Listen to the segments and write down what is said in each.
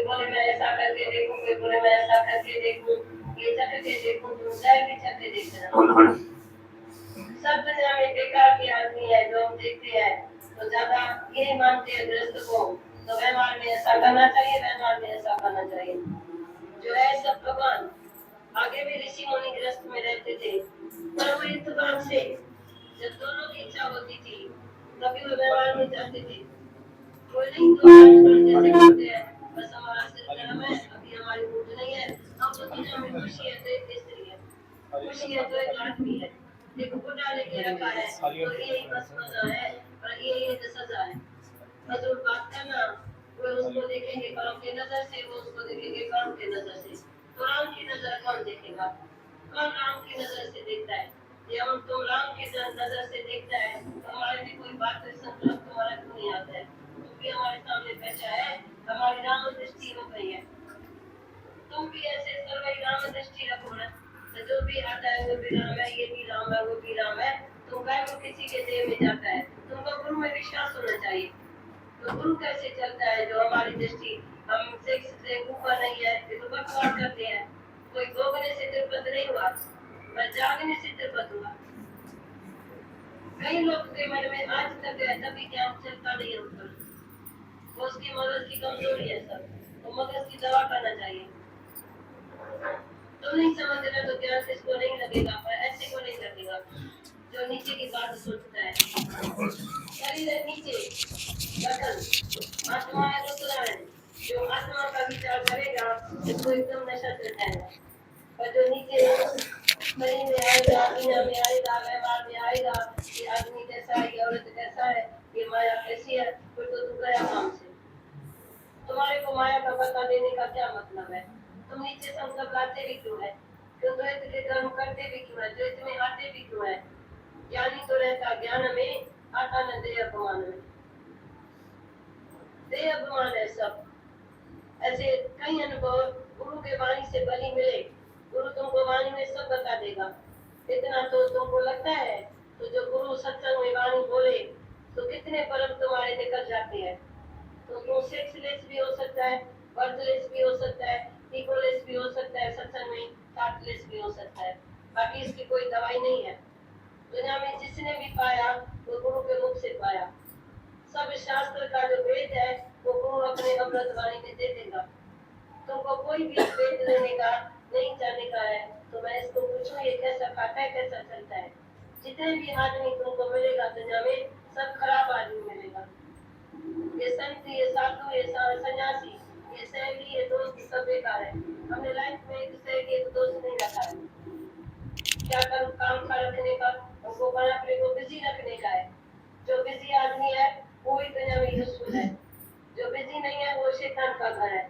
बोले मैं ऐसा करके देखूं, कोई बोले मैं ऐसा करके देखूं, ये चख के देखूं, तुम चाय भी चख के देखना। सब दुनिया में बेकार के आदमी है जो हम देखते हैं, तो ज्यादा ये मानते हैं गृहस्थ को, तो व्यवहार में ऐसा करना चाहिए, व्यवहार में ऐसा करना चाहिए। जो है सब भगवान, आगे भी ऋषि मुनि गृहस्थ में रहते थे, पर वो इत्तेफाक से जब दोनों की इच्छा होती थी तभी वो व्यवहार में जाते थे। कोई नहीं तो आजकल जैसे करते हैं, बस हमारा धर्म है, अभी हमारी मूड नहीं है, हम तो दुनिया में खुशी है तो एक स्त्री है, खुशी है तो एक आदमी है, एक बुढ़ा लेके रखा है, तो ये बस मजा है और ये तो सजा है। बस वो बात करना, वो उसको देखेंगे कर्म की नजर से, वो उसको देखेंगे कर्म की नजर से। तो राम की नजर कौन देखेगा? कौन राम की नजर से देखता है? ये हम तुम राम की नजर से देखता है, तो हमारे भी कोई बात संकल्प तुम्हारा क्यों नहीं आता है? तुम भी हमारे सामने बैठा है, हमारी राम दृष्टि हो गई है, तुम भी ऐसे सर्वई राम दृष्टि रखो ना, तो जो भी आता है वो भी राम है, ये भी राम है, वो भी राम है। तुम कहे वो किसी के देह में जाता है, तुमको गुरु में विश्वास होना चाहिए। तो गुरु कैसे चलता है जो हमारी दृष्टि हम सेक्स से ऊपर नहीं है, ये तो बकवास करते हैं। कोई भोगने से तिरपत नहीं हुआ, पर जागने से तिरपत हुआ। कई लोग के मन में आज तक है, तभी ज्ञान चलता नहीं है ऊपर, वो उसकी मगज की कमजोरी है सब, तो मगज की दवा करना चाहिए। तो नहीं समझ रहे तो ज्ञान किसको नहीं लगेगा, पर ऐसे को नहीं लगेगा जो नीचे की बात सोचता है। शरीर है नीचे, वतन आत्मा है रुद्रायण, जो आत्मा का विचार करेगा उसको एकदम नशा चढ़ जाएगा। और जो नीचे शरीर में आएगा, दुनिया में आएगा, व्यवहार में आएगा, ये आदमी कैसा है, ये औरत कैसा है, ये माया कैसी है, फिर तो तू गया काम से। तुम्हारे को माया का पता देने का क्या मतलब है? तुम नीचे संकल्प लाते भी क्यों है? क्यों द्वैत के कर्म करते भी क्यों है? द्वैत में आते भी क्यों है? ज्ञानी तो रहता ज्ञान में, आता न देह अपमान में। देह अपमान है सब। ऐसे कई अनुभव गुरु के वाणी से बलि मिले, गुरु तुमको वाणी में सब बता देगा। इतना तो तुमको लगता है, तो जो गुरु सत्संग में वाणी बोले तो कितने परम तुम्हारे निकल जाते हैं। तो सेक्सलेस भी हो सकता है, बर्थलेस भी हो सकता है, इगोलेस भी हो सकता है, सत्संग में थाटलेस भी हो सकता है। बाकी इसकी कोई दवाई नहीं है। दुनिया में जिसने भी पाया वो गुरु के मुख से पाया। सब शास्त्र का जो वेद है वो गुरु अपने अमृत वाणी में दे देगा। तुमको कोई भी वेद लेने का नहीं जाने का है, तो मैं इसको पूछूं ये कैसा खाता है, कैसा चलता है? जितने भी आदमी तुमको मिलेगा दुनिया में, सब खराब आदमी मिलेगा। ये संत, ये साधु, ये सन्यासी, ये सहेली, ये दोस्त सब बेकार है। हमने लाइफ में एक सहेली, एक दोस्त नहीं रखा है। क्या करूं? काम का रखने का, हमको अपने को बिजी रखने का है। जो बिजी आदमी है वो ही दुनिया में यूजफुल है, जो बिजी नहीं है वो शैतान का घर है।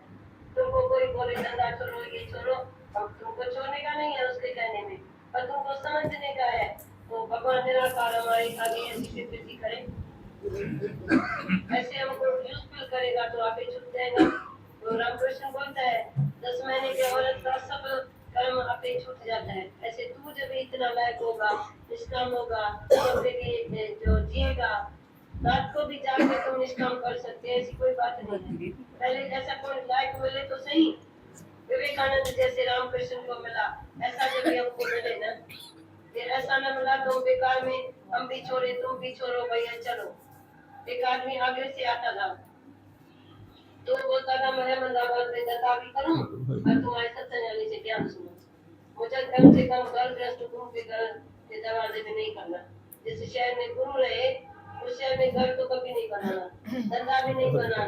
तुमको कोई बोले धंधा छोड़ो, ये छोड़ो, अब तुमको छोड़ने का नहीं है उसके कहने में, पर तुमको समझने का है। तो भगवान निराकार हमारे आगे ऐसी बिजी करे, ऐसे हमको यूजफुल करेगा तो आगे छूट जाएगा। तो रामकृष्ण बोलता है 10 महीने के औरत का सब कर्म आपे छूट जाता है। ऐसे तू जब इतना लायक होगा, निष्काम होगा, तो फिर जो जिएगा रात को भी जाके तुम निष्काम कर सकते हैं, ऐसी कोई बात नहीं है। पहले ऐसा कोई लायक मिले तो सही, विवेकानंद जैसे रामकृष्ण को मिला, ऐसा जब हमको मिले ना, फिर ऐसा न मिला तो बेकार में हम भी छोड़े तुम भी छोड़ो भैया चलो। एक आदमी आगे से आता था तो बोलता था मैं मंदाबाद में दत्ता भी करूं और तुम्हारे सत्संग से ज्ञान सुनो। मुझे कम से कम घर गृहस्थ गुरु के घर के दरवाजे में नहीं करना। जिस शहर में गुरु रहे उस शहर में घर तो कभी नहीं बनाना, धंधा भी नहीं बनाना।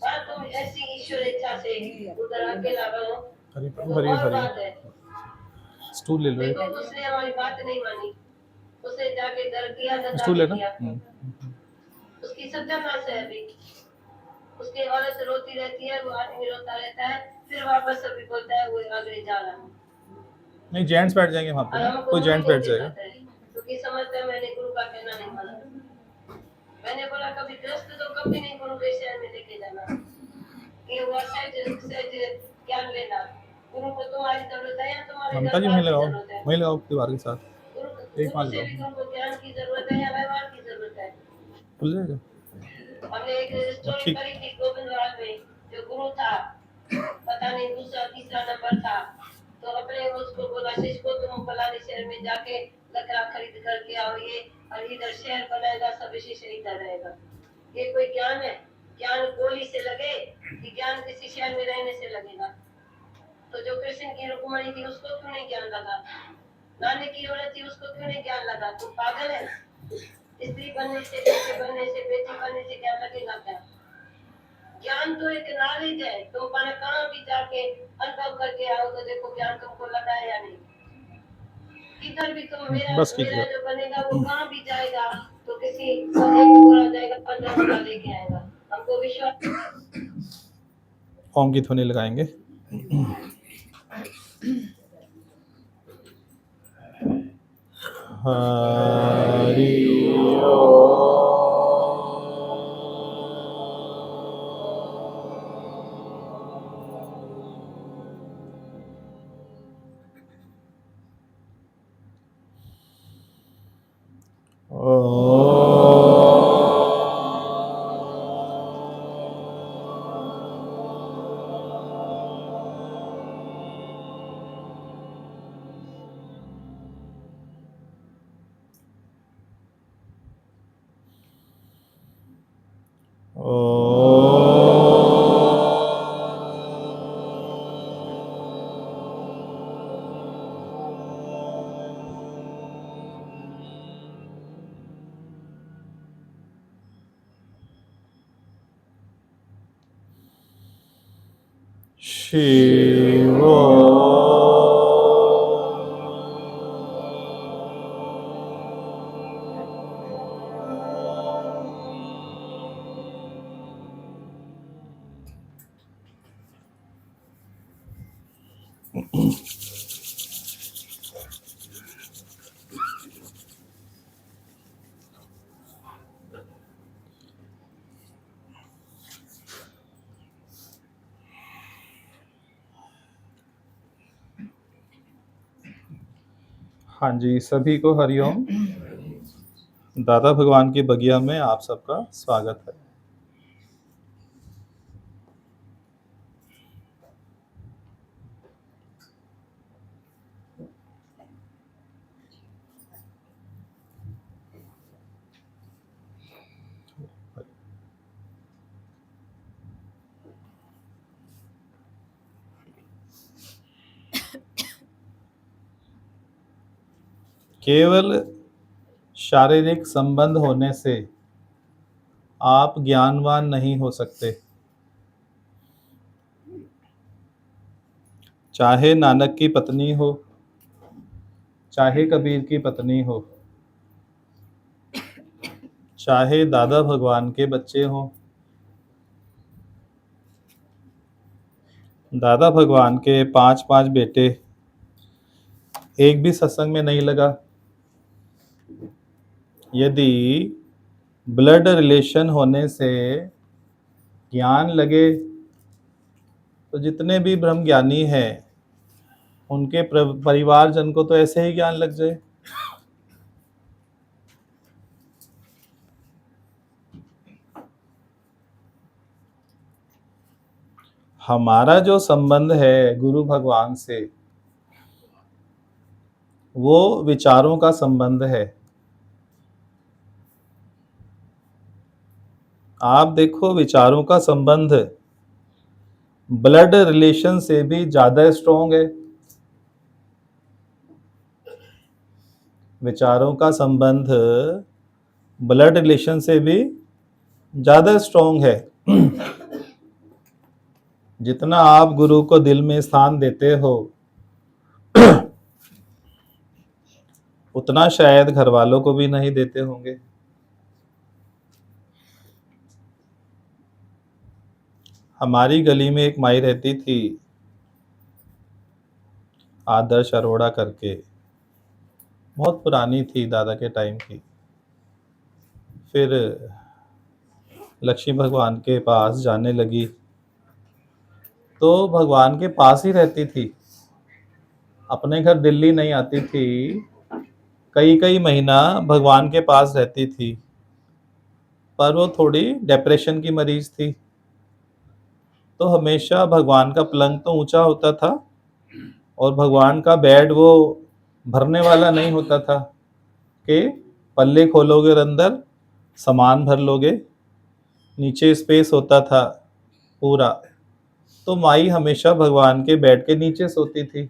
हाँ तुम ऐसी ईश्वर इच्छा से उधर अकेला रहो तो और बात है। स्टूल ले लो, देखो उसने हमारी बात नहीं मानी, उसने जाके घर किया, धंधा भी किया, उसकी सत्यानाश है अभी। उसकी औरत रोती रहती है, वो आदमी रोता रहता है, फिर वापस अभी बोलता है वो आगे जा रहा हूँ। नहीं जेंट्स बैठ जाएंगे वहाँ पे, कोई जेंट्स बैठ जाएगा क्योंकि समझता है मैंने गुरु का कहना नहीं माना। मैंने बोला कभी गृहस्थ तो कभी नहीं गुरु के शहर में लेके जाना, ये हुआ सहज ज्ञान लेना। गुरु को तुम्हारी जरूरत है या तुम्हारे ममता जी वहीं लगाओ, वहीं लगाओ दीवार के साथ। गुरु से भी तुमको ज्ञान की जरूरत है या व्यवहार की जरूरत है? खुल जाएगा। हमने एक स्टोरी पढ़ी थी गोविंदवाल में, जो गुरु था दूसरा नंबर था, तो अपने उसको बोला शिष्य को तुम फलाने शहर में जाके लकड़ा खरीद करके आओ, ये और इधर शहर बनाएगा, सब शिष्य इधर रहेगा। ये कोई ज्ञान है? ज्ञान गोली से लगे कि ज्ञान किसी शहर में रहने से लगेगा? तो जो कृष्ण की रुक्मणी थी उसको क्यों नहीं ज्ञान लगा? नानी की औरत थी उसको क्यों नहीं ज्ञान लगा? तुम पागल है? स्त्री बनने से, बेटे बनने से, बेटी बनने से ज्ञान लगेगा क्या? ज्ञान तो एक नॉलेज है। तुम कहाँ भी जाके अनुभव करके आओ तो देखो ज्ञान तुमको लगा है या नहीं। किधर भी तुम मेरा बस कीजिए। मेरा जो बनेगा वो कहाँ भी जाएगा तो किसी को एक पूरा जाएगा, 15 पूरा लेके आएगा। हमको विश्वास। ओम की ध्वनि लगाएंगे। हरि शिवो हाँ जी, सभी को हरिओम। दादा भगवान की बगिया में आप सबका स्वागत है। केवल शारीरिक संबंध होने से आप ज्ञानवान नहीं हो सकते। चाहे नानक की पत्नी हो, चाहे कबीर की पत्नी हो, चाहे दादा भगवान के बच्चे हों, दादा भगवान के 5 बेटे एक भी सत्संग में नहीं लगा। यदि ब्लड रिलेशन होने से ज्ञान लगे तो जितने भी ब्रह्म ज्ञानी हैं उनके परिवारजन को तो ऐसे ही ज्ञान लग जाए। हमारा जो संबंध है गुरु भगवान से वो विचारों का संबंध है। आप देखो, विचारों का संबंध ब्लड रिलेशन से भी ज्यादा स्ट्रॉन्ग है। विचारों का संबंध ब्लड रिलेशन से भी ज्यादा स्ट्रॉन्ग है। जितना आप गुरु को दिल में स्थान देते हो उतना शायद घर वालों को भी नहीं देते होंगे। हमारी गली में एक माई रहती थी, आदर्श अरोड़ा करके, बहुत पुरानी थी, दादा के टाइम की। फिर लक्ष्मी भगवान के पास जाने लगी तो भगवान के पास ही रहती थी, अपने घर दिल्ली नहीं आती थी। कई कई महीना भगवान के पास रहती थी, पर वो थोड़ी डिप्रेशन की मरीज थी। तो हमेशा भगवान का पलंग तो ऊंचा होता था और भगवान का बेड वो भरने वाला नहीं होता था कि पल्ले खोलोगे और अंदर सामान भर लोगे, नीचे स्पेस होता था पूरा। तो माई हमेशा भगवान के बेड के नीचे सोती थी,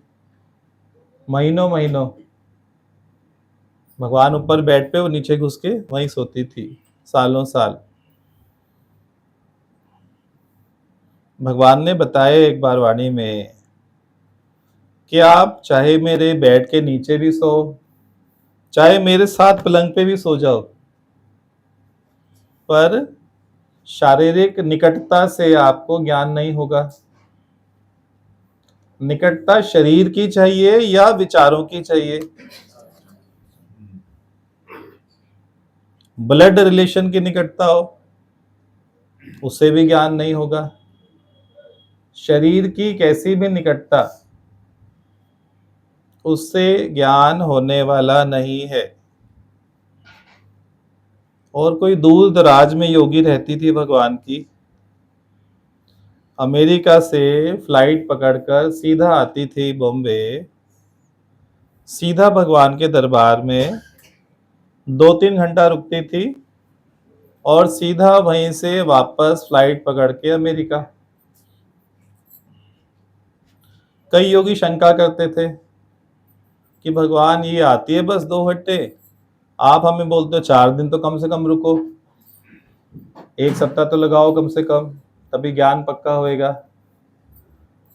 महीनों महीनों। भगवान ऊपर बेड पे, वो नीचे घुस के वहीं सोती थी सालों साल। भगवान ने बताया एक बार वाणी में कि आप चाहे मेरे बेड के नीचे भी सो, चाहे मेरे साथ पलंग पे भी सो जाओ, पर शारीरिक निकटता से आपको ज्ञान नहीं होगा। निकटता शरीर की चाहिए या विचारों की चाहिए? ब्लड रिलेशन की निकटता हो, उससे भी ज्ञान नहीं होगा। शरीर की कैसी भी निकटता, उससे ज्ञान होने वाला नहीं है। और कोई दूर दराज में योगी रहती थी भगवान की, अमेरिका से फ्लाइट पकड़कर सीधा आती थी बॉम्बे, सीधा भगवान के दरबार में 2-3 घंटा रुकती थी और सीधा वहीं से वापस फ्लाइट पकड़ के अमेरिका। कई योगी शंका करते थे कि भगवान ये आती है बस 2 घंटे, आप हमें बोलते हो 4 दिन, तो कम से कम रुको, 1 सप्ताह तो लगाओ कम से कम, तभी ज्ञान पक्का होएगा।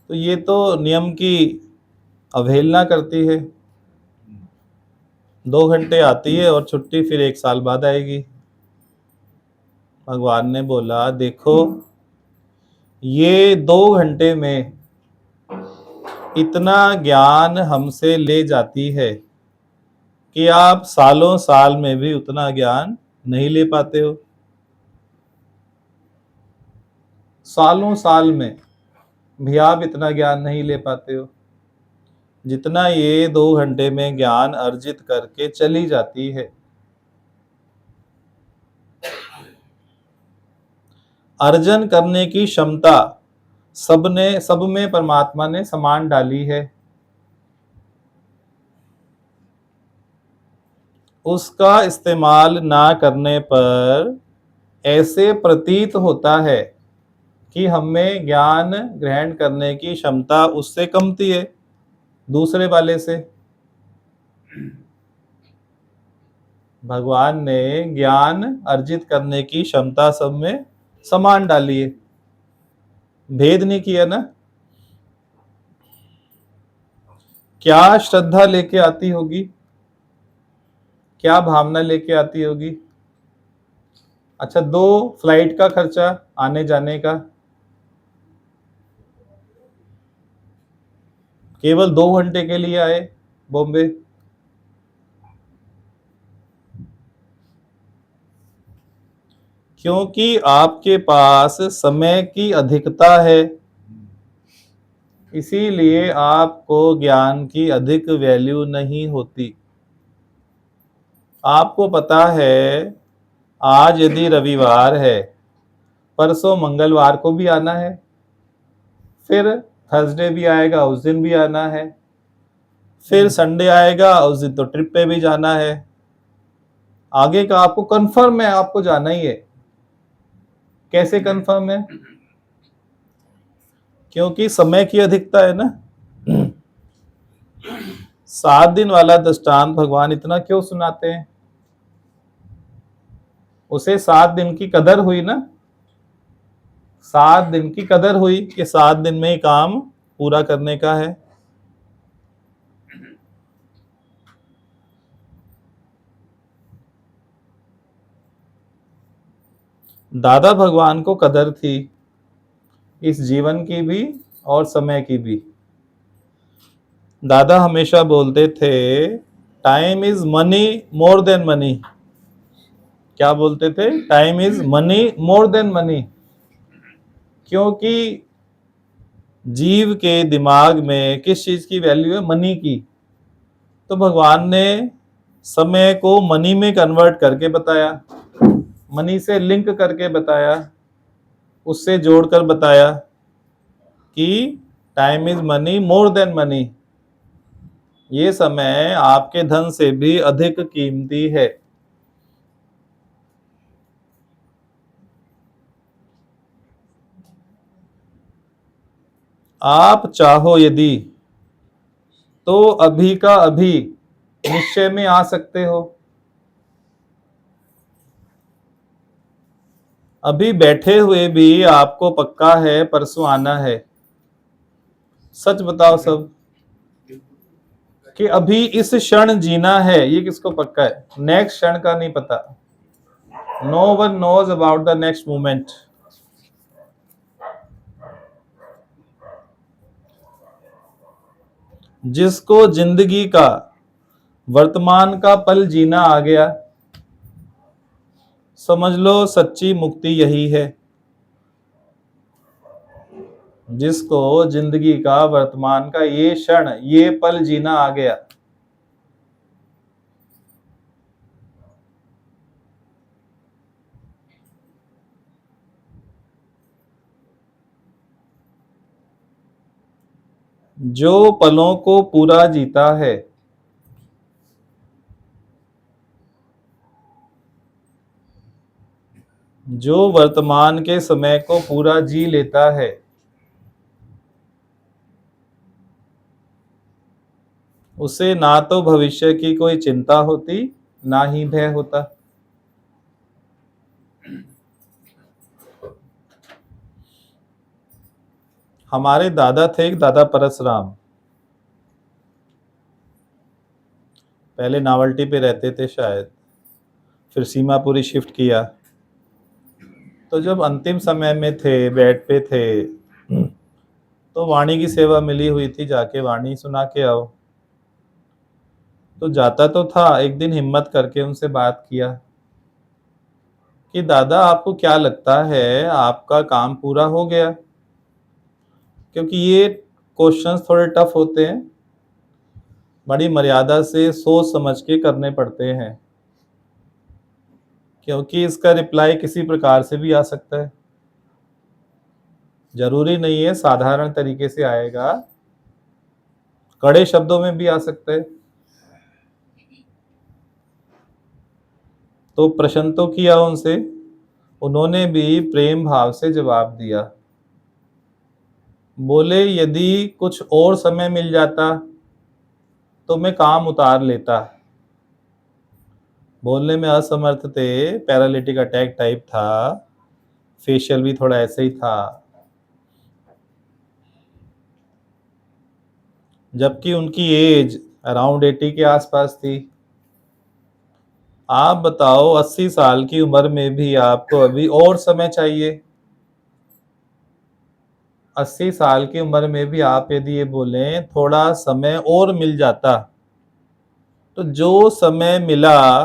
तो ये तो नियम की अवहेलना करती है। 2 घंटे आती है और छुट्टी फिर 1 साल बाद आएगी। भगवान ने बोला देखो, ये 2 घंटे में इतना ज्ञान हमसे ले जाती है कि आप सालों साल में भी उतना ज्ञान नहीं ले पाते हो। सालों साल में भी आप इतना ज्ञान नहीं ले पाते हो जितना ये 2 घंटे में ज्ञान अर्जित करके चली जाती है। अर्जन करने की क्षमता सब में परमात्मा ने समान डाली है। उसका इस्तेमाल ना करने पर ऐसे प्रतीत होता है कि हमें ज्ञान ग्रहण करने की क्षमता उससे कमती है, दूसरे वाले से। भगवान ने ज्ञान अर्जित करने की क्षमता सब में समान डाली है, भेद नहीं किया ना। क्या श्रद्धा लेके आती होगी, क्या भावना लेके आती होगी? अच्छा, 2 फ्लाइट का खर्चा आने जाने का, केवल 2 घंटे के लिए आए बॉम्बे। क्योंकि आपके पास समय की अधिकता है, इसीलिए आपको ज्ञान की अधिक वैल्यू नहीं होती। आपको पता है आज यदि रविवार है, परसों मंगलवार को भी आना है, फिर थर्सडे भी आएगा उस दिन भी आना है, फिर संडे आएगा उस दिन तो ट्रिप पे भी जाना है। आगे का आपको कंफर्म है, आपको जाना ही है। कैसे कंफर्म है? क्योंकि समय की अधिकता है ना। 7 दिन वाला दृष्टांत भगवान इतना क्यों सुनाते हैं? उसे 7 दिन की कदर हुई ना, 7 दिन की कदर हुई कि 7 दिन में ही काम पूरा करने का है। दादा भगवान को कदर थी इस जीवन की भी और समय की भी। दादा हमेशा बोलते थे time is money more than money. क्या बोलते थे? Time is money more than money. क्योंकि जीव के दिमाग में किस चीज की वैल्यू है? मनी की। तो भगवान ने समय को मनी में कन्वर्ट करके बताया, मनी से लिंक करके बताया, उससे जोड़कर बताया कि time is money more than money, ये समय आपके धन से भी अधिक कीमती है। आप चाहो यदि तो अभी का अभी निश्चय में आ सकते हो। अभी बैठे हुए भी आपको पक्का है परसों आना है। सच बताओ सब कि अभी इस क्षण जीना है, ये किसको पक्का है? नेक्स्ट क्षण का नहीं पता। No one knows about the next moment. जिसको जिंदगी का वर्तमान का पल जीना आ गया, समझ लो सच्ची मुक्ति यही है। जिसको जिंदगी का वर्तमान का ये क्षण ये पल जीना आ गया, जो पलों को पूरा जीता है, जो वर्तमान के समय को पूरा जी लेता है, उसे ना तो भविष्य की कोई चिंता होती ना ही भय होता। हमारे दादा थे एक दादा परसराम, पहले नावल्टी पे रहते थे शायद, फिर सीमापुरी शिफ्ट किया। तो जब अंतिम समय में थे, बेड पे थे, तो वाणी की सेवा मिली हुई थी, जाके वाणी सुना के आओ। तो जाता तो था, एक दिन हिम्मत करके उनसे बात किया कि दादा आपको क्या लगता है आपका काम पूरा हो गया? क्योंकि ये क्वेश्चंस थोड़े टफ होते हैं, बड़ी मर्यादा से सोच समझ के करने पड़ते हैं, क्योंकि इसका रिप्लाई किसी प्रकार से भी आ सकता है। जरूरी नहीं है साधारण तरीके से आएगा, कड़े शब्दों में भी आ सकता है। तो प्रश्न तो किया उनसे, उन्होंने भी प्रेम भाव से जवाब दिया। बोले यदि कुछ और समय मिल जाता तो मैं काम उतार लेता। बोलने में असमर्थ थे, पैरालिटिक अटैक टाइप था, फेशियल भी थोड़ा ऐसे ही था, जबकि उनकी एज अराउंड 80 के आसपास थी। आप बताओ 80 साल की उम्र में भी आपको अभी और समय चाहिए? 80 साल की उम्र में भी आप यदि ये बोलें थोड़ा समय और मिल जाता, तो जो समय मिला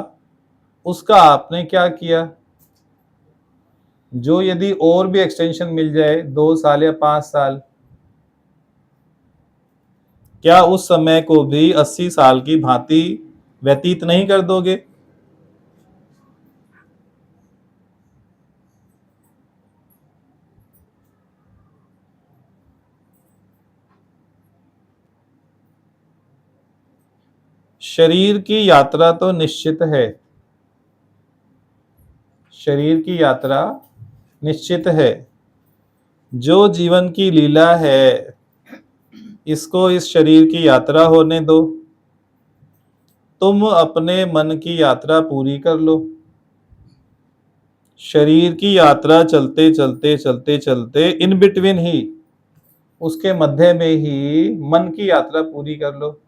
उसका आपने क्या किया? जो यदि और भी एक्सटेंशन मिल जाए 2 साल या 5 साल, क्या उस समय को भी 80 साल की भांति व्यतीत नहीं कर दोगे? शरीर की यात्रा तो निश्चित है, शरीर की यात्रा निश्चित है। जो जीवन की लीला है, इसको इस शरीर की यात्रा होने दो। तुम अपने मन की यात्रा पूरी कर लो। शरीर की यात्रा चलते चलते चलते चलते इन बिटवीन ही, उसके मध्य में ही मन की यात्रा पूरी कर लो।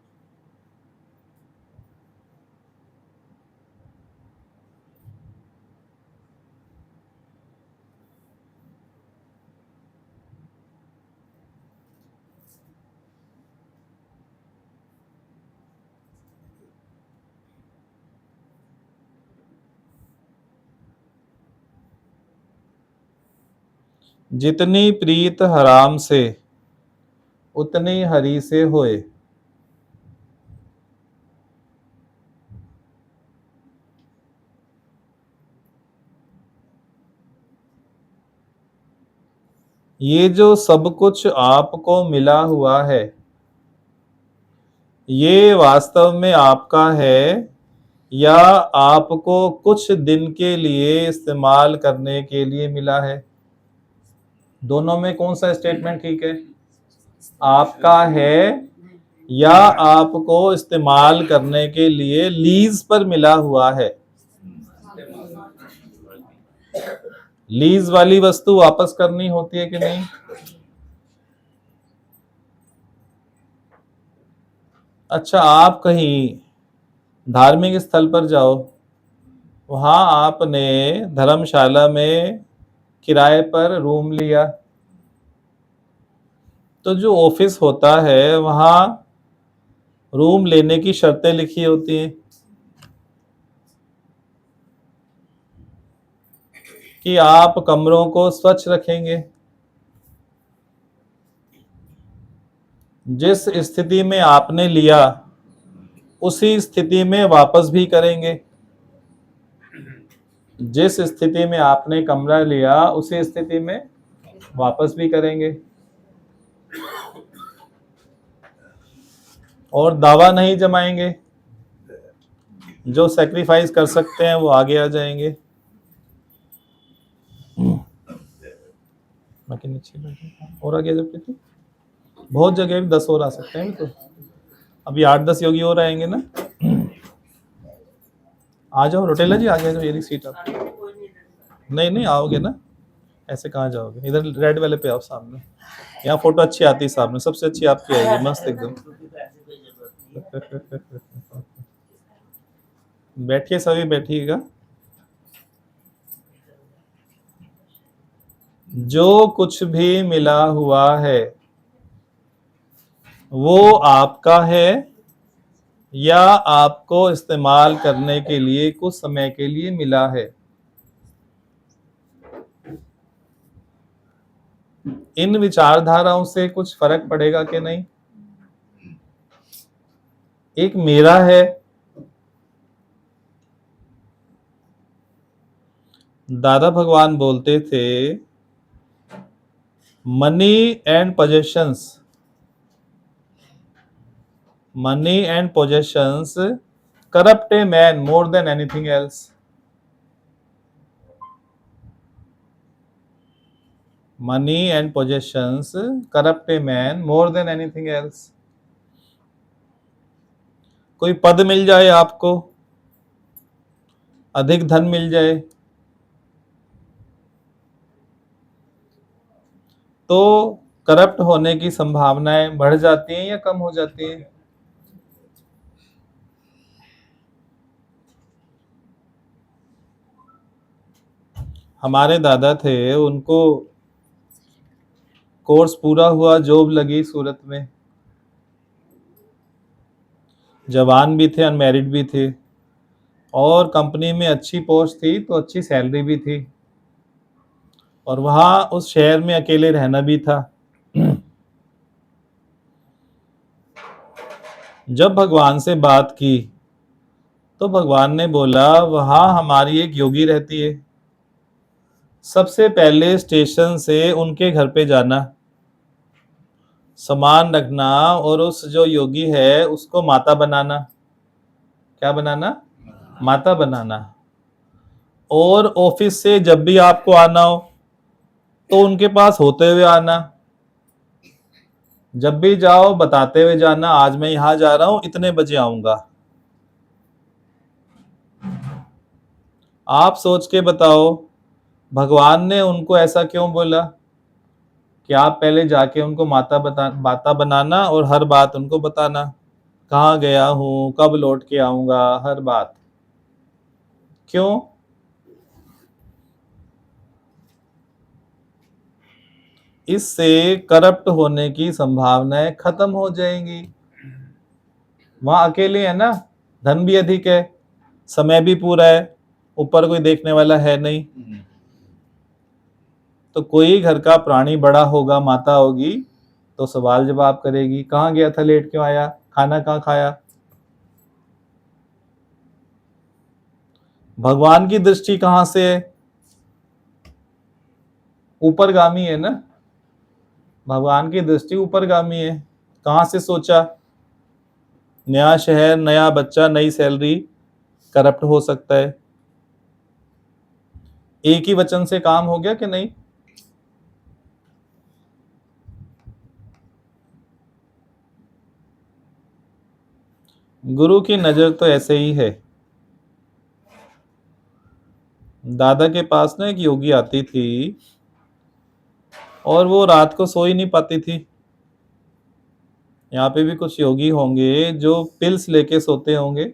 जितनी प्रीत हराम से उतनी हरि से होए। ये जो सब कुछ आपको मिला हुआ है, ये वास्तव में आपका है या आपको कुछ दिन के लिए इस्तेमाल करने के लिए मिला है? दोनों में कौन सा स्टेटमेंट ठीक है? आपका है या आपको इस्तेमाल करने के लिए लीज पर मिला हुआ है? लीज वाली वस्तु वापस करनी होती है कि नहीं? अच्छा, आप कहीं धार्मिक स्थल पर जाओ, वहां आपने धर्मशाला में किराए पर रूम लिया, तो जो ऑफिस होता है वहां रूम लेने की शर्तें लिखी होती हैं कि आप कमरों को स्वच्छ रखेंगे, जिस स्थिति में आपने लिया उसी स्थिति में वापस भी करेंगे, जिस स्थिति में आपने कमरा लिया उसी स्थिति में वापस भी करेंगे, और दावा नहीं जमाएंगे। जो सैक्रिफाइस कर सकते हैं वो आगे आ जाएंगे। बाकी नीचे बैठे और आगे जब कितने बहुत जगह भी 10 और आ सकते हैं, तो अभी 8-10 योगी और आएंगे ना। आ जाओ रोटेला जी, आ गया जो ये सीट आप। नहीं नहीं आओगे ना, ऐसे कहाँ जाओगे? इधर रेड वाले पे आओ सामने, यहाँ फोटो अच्छी आती है सामने, सबसे अच्छी आपकी आएगी, मस्त एकदम। बैठिए, सभी बैठिएगा। जो कुछ भी मिला हुआ है वो आपका है या आपको इस्तेमाल करने के लिए कुछ समय के लिए मिला है? इन विचारधाराओं से कुछ फर्क पड़ेगा कि नहीं? एक मेरा है, दादा भगवान बोलते थे money and possessions corrupt a man more than anything else. Money and possessions corrupt a man more than anything else. कोई पद मिल जाए आपको, अधिक धन मिल जाए, तो करप्ट होने की संभावनाएं बढ़ जाती हैं या कम हो जाती हैं? हमारे दादा थे, उनको कोर्स पूरा हुआ, जॉब लगी सूरत में, जवान भी थे, अनमैरिड भी थे, और कंपनी में अच्छी पोस्ट थी तो अच्छी सैलरी भी थी, और वहां उस शहर में अकेले रहना भी था। जब भगवान से बात की तो भगवान ने बोला वहां हमारी एक योगी रहती है, सबसे पहले स्टेशन से उनके घर पे जाना, सामान रखना, और उस जो योगी है उसको माता बनाना। क्या बनाना? माता बनाना। और ऑफिस से जब भी आपको आना हो तो उनके पास होते हुए आना, जब भी जाओ बताते हुए जाना, आज मैं यहां जा रहा हूं, इतने बजे आऊंगा। आप सोच के बताओ भगवान ने उनको ऐसा क्यों बोला कि आप पहले जाके उनको माता बनाना और हर बात उनको बताना, कहाँ गया हूं, कब लौट के आऊंगा, हर बात। क्यों? इससे करप्ट होने की संभावनाएं खत्म हो जाएंगी। वहां अकेले है ना, धन भी अधिक है, समय भी पूरा है, ऊपर कोई देखने वाला है नहीं, तो कोई घर का प्राणी बड़ा होगा, माता होगी, तो सवाल जवाब करेगी, कहाँ गया था, लेट क्यों आया, खाना कहाँ खाया। भगवान की दृष्टि कहां से है? ऊपरगामी है ना, भगवान की दृष्टि ऊपरगामी है। कहाँ से सोचा? नया शहर, नया बच्चा, नई सैलरी, करप्ट हो सकता है। एक ही वचन से काम हो गया कि नहीं? गुरु की नजर तो ऐसे ही है। दादा के पास ना एक योगी आती थी और वो रात को सो ही नहीं पाती थी। यहाँ पे भी कुछ योगी होंगे जो पिल्स लेके सोते होंगे,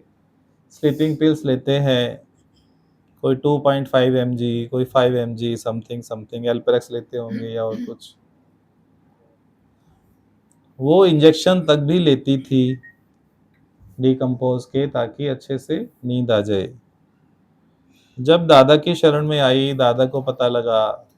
स्लीपिंग पिल्स लेते हैं। कोई 2.5 mg, कोई 5 mg, समथिंग समथिंग एल्प्रेक्स लेते होंगे या और कुछ। वो इंजेक्शन तक भी लेती थी डिकम्पोज के, ताकि अच्छे से नींद आ जाए। जब दादा की शरण में आई, दादा को पता लगा,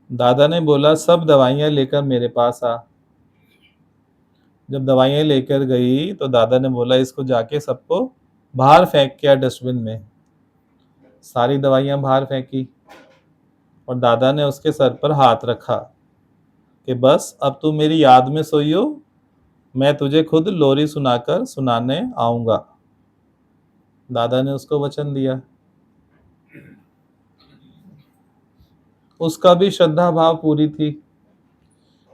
दादा ने बोला सब दवाइयां लेकर मेरे पास आ। जब दवाइयां लेकर गई तो दादा ने बोला इसको जाके सबको बाहर फेंक किया डस्टबिन में। सारी दवाइयां बाहर फेंकी और दादा ने उसके सर पर हाथ रखा कि बस अब तू मेरी याद में सोई हो, मैं तुझे खुद लोरी सुनाकर सुनाने आऊंगा। दादा ने उसको वचन दिया। उसका भी श्रद्धा भाव पूरी थी,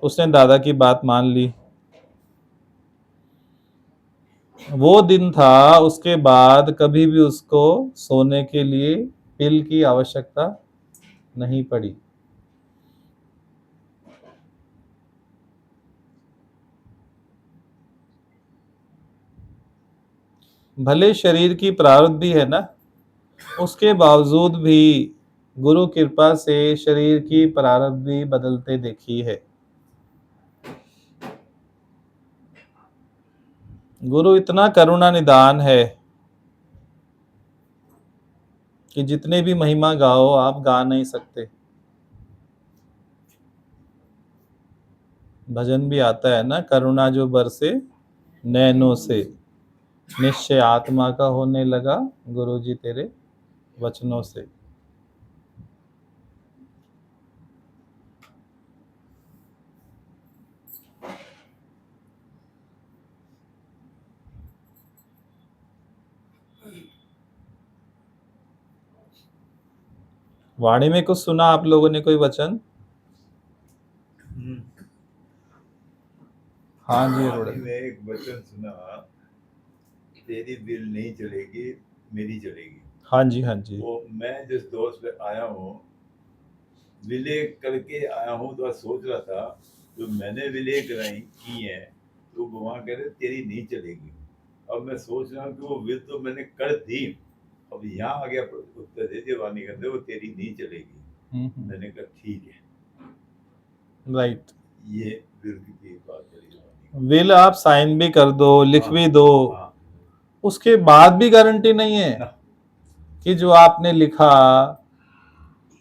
उसने दादा की बात मान ली। वो दिन था, उसके बाद कभी भी उसको सोने के लिए पिल की आवश्यकता नहीं पड़ी। भले शरीर की प्रारब्ध है ना, उसके बावजूद भी गुरु कृपा से शरीर की प्रारब्ध भी बदलते देखी है। गुरु इतना करुणा निदान है कि जितने भी महिमा गाओ आप गा नहीं सकते। भजन भी आता है ना, करुणा जो बरसे नैनों से, निश्चय आत्मा का होने लगा गुरु जी तेरे वचनों से। वाणी में कुछ सुना आप लोगों ने, कोई वचन? हाँ जी वाणी अरोड़ा। में एक वचन सुना, तेरी विल नहीं चलेगी, मेरी चलेगी। हाँ जी, हाँ जी। वो मैं जिस दौर पे आया हूँ, विले करके आया हूँ, तो सोच रहा था जो मैंने विले कराई की है तो भगवान कह रहे तेरी नहीं चलेगी। अब मैं सोच रहा हूँ कि वो विल तो मैंने कर दी, अब यहाँ आ गया उत्तर दे दिया वाणी कहते वो तेरी नहीं चलेगी। मैंने कहा ठीक है, राइट। ये विल की बात करी। विल आप साइन भी कर दो, लिख हाँ, भी दो, हाँ, उसके बाद भी गारंटी नहीं है ना। कि जो आपने लिखा,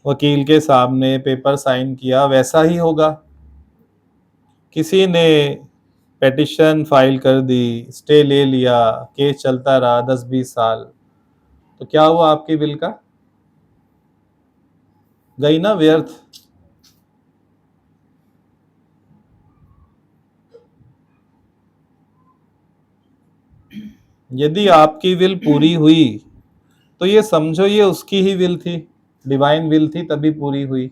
वकील के सामने पेपर साइन किया, वैसा ही होगा। किसी ने पेटिशन फाइल कर दी, स्टे ले लिया, केस चलता रहा 10-20 साल, तो क्या हुआ आपकी विल का? गई ना व्यर्थ। यदि आपकी विल पूरी हुई तो ये समझो ये उसकी ही विल थी, डिवाइन विल थी, तभी पूरी हुई।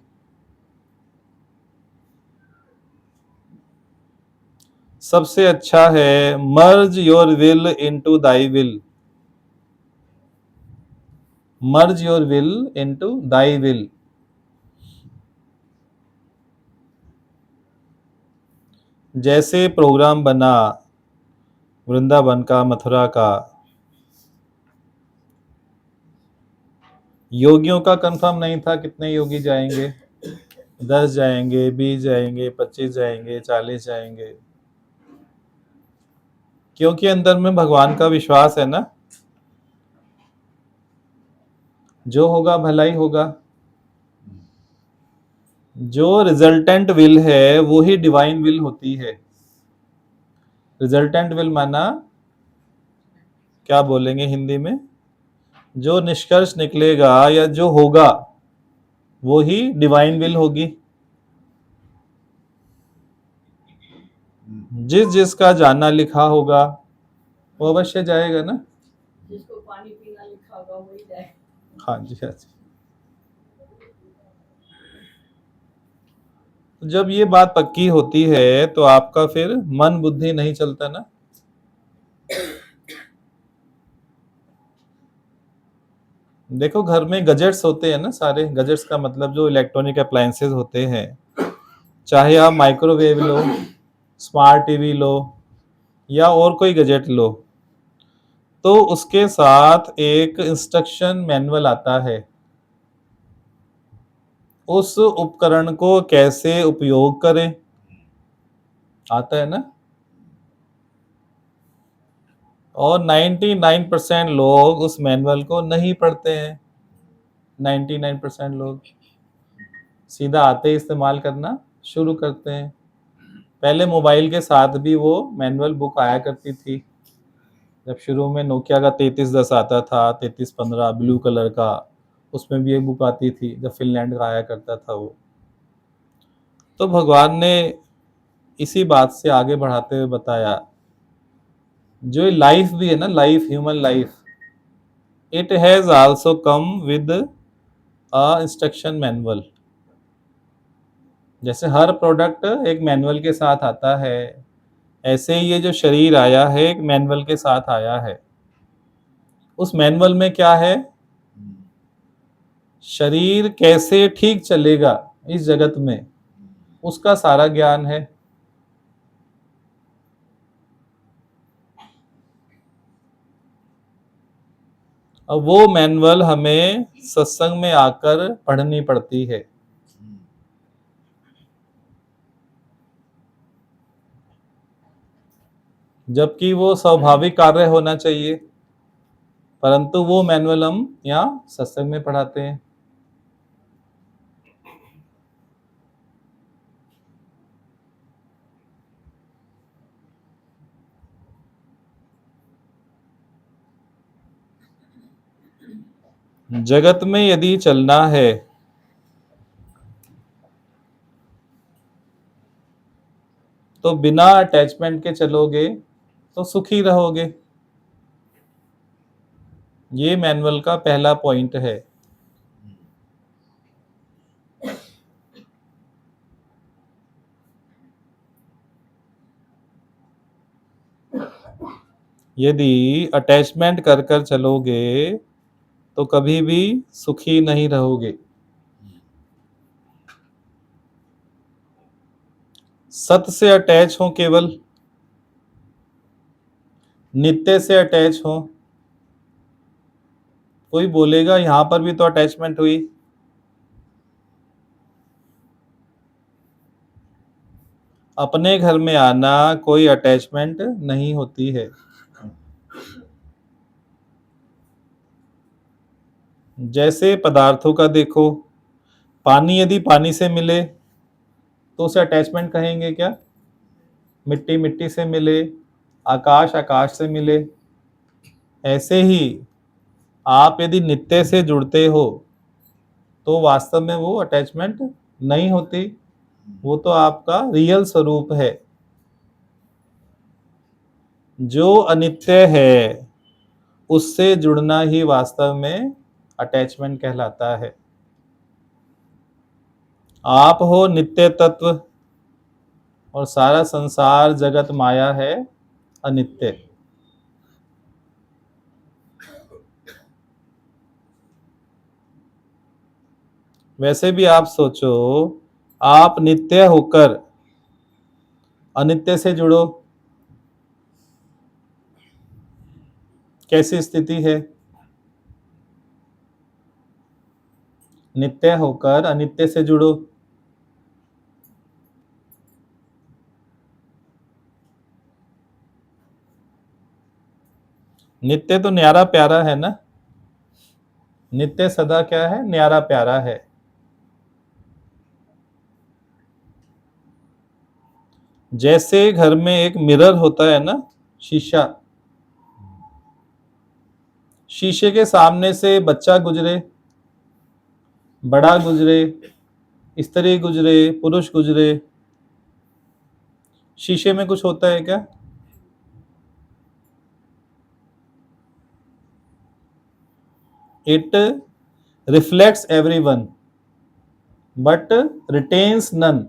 सबसे अच्छा है merge your will into thy will, merge your will into thy will. जैसे प्रोग्राम बना वृंदावन का, मथुरा का, योगियों का कंफर्म नहीं था कितने योगी जाएंगे, 10 जाएंगे, 20 जाएंगे, 25 जाएंगे, 40 जाएंगे, क्योंकि अंदर में भगवान का विश्वास है ना, जो होगा भला ही होगा। जो रिजल्टेंट विल है वो ही डिवाइन विल होती है। रिजल्टेंट विल माना क्या बोलेंगे हिंदी में? जो निष्कर्ष निकलेगा या जो होगा वो ही डिवाइन विल होगी। जिस जिसका जाना लिखा होगा वो अवश्य जाएगा ना। जिसको पानी पीना लिखा होगा वही जाए। हाँ जी, हाँ जी। जब ये बात पक्की होती है तो आपका फिर मन बुद्धि नहीं चलता ना। देखो घर में गजेट्स होते हैं ना, सारे गजेट्स का मतलब जो इलेक्ट्रॉनिक अप्लायंसेस होते हैं, चाहे आप माइक्रोवेव लो, स्मार्ट टीवी लो या और कोई गजेट लो, तो उसके साथ एक इंस्ट्रक्शन मैनुअल आता है उस उपकरण को कैसे उपयोग करें, आता है ना। और 99% लोग उस मैनुअल को नहीं पढ़ते हैं। 99% लोग सीधा आते ही इस्तेमाल करना शुरू करते हैं। पहले मोबाइल के साथ भी वो मैनुअल बुक आया करती थी। जब शुरू में नोकिया का 3310 आता था, 3315 ब्लू कलर का, उसमें भी एक बुक आती थी, जब फिनलैंड का आया करता था वो। तो भगवान ने इसी बात से आगे बढ़ाते हुए बताया, जो लाइफ भी है ना, life, human life, it has also come with a instruction manual. जैसे हर प्रोडक्ट एक मैनुअल के साथ आता है, ऐसे ही ये जो शरीर आया है एक मैनुअल के साथ आया है। उस मैनुअल में क्या है, शरीर कैसे ठीक चलेगा इस जगत में, उसका सारा ज्ञान है। अब वो मैनुअल हमें सत्संग में आकर पढ़नी पड़ती है। जबकि वो स्वाभाविक कार्य होना चाहिए, परंतु वो मैनुअल हम यहाँ सत्संग में पढ़ाते हैं। जगत में यदि चलना है तो बिना अटैचमेंट के चलोगे तो सुखी रहोगे। ये मैनुअल का पहला पॉइंट है। यदि अटैचमेंट कर कर चलोगे तो कभी भी सुखी नहीं रहोगे। सत से अटैच हो, केवल नित्य से अटैच हो। कोई बोलेगा यहां पर भी तो अटैचमेंट हुई। अपने घर में आना कोई अटैचमेंट नहीं होती है। जैसे पदार्थों का देखो, पानी यदि पानी से मिले तो उसे अटैचमेंट कहेंगे क्या? मिट्टी मिट्टी से मिले, आकाश आकाश से मिले, ऐसे ही आप यदि नित्य से जुड़ते हो तो वास्तव में वो अटैचमेंट नहीं होती। वो तो आपका रियल स्वरूप है। जो अनित्य है उससे जुड़ना ही वास्तव में अटैचमेंट कहलाता है। आप हो नित्य तत्व और सारा संसार जगत माया है अनित्य। वैसे भी आप सोचो, आप नित्य होकर अनित्य से जुड़ो, कैसी स्थिति है? नित्य होकर अनित्य से जुड़ो, नित्य तो न्यारा प्यारा है ना। नित्य सदा क्या है? न्यारा प्यारा है। जैसे घर में एक मिरर होता है ना, शीशा, शीशे के सामने से बच्चा गुजरे, बड़ा गुजरे, स्त्री गुजरे, पुरुष गुजरे, शीशे में कुछ होता है क्या? It reflects everyone but retains none.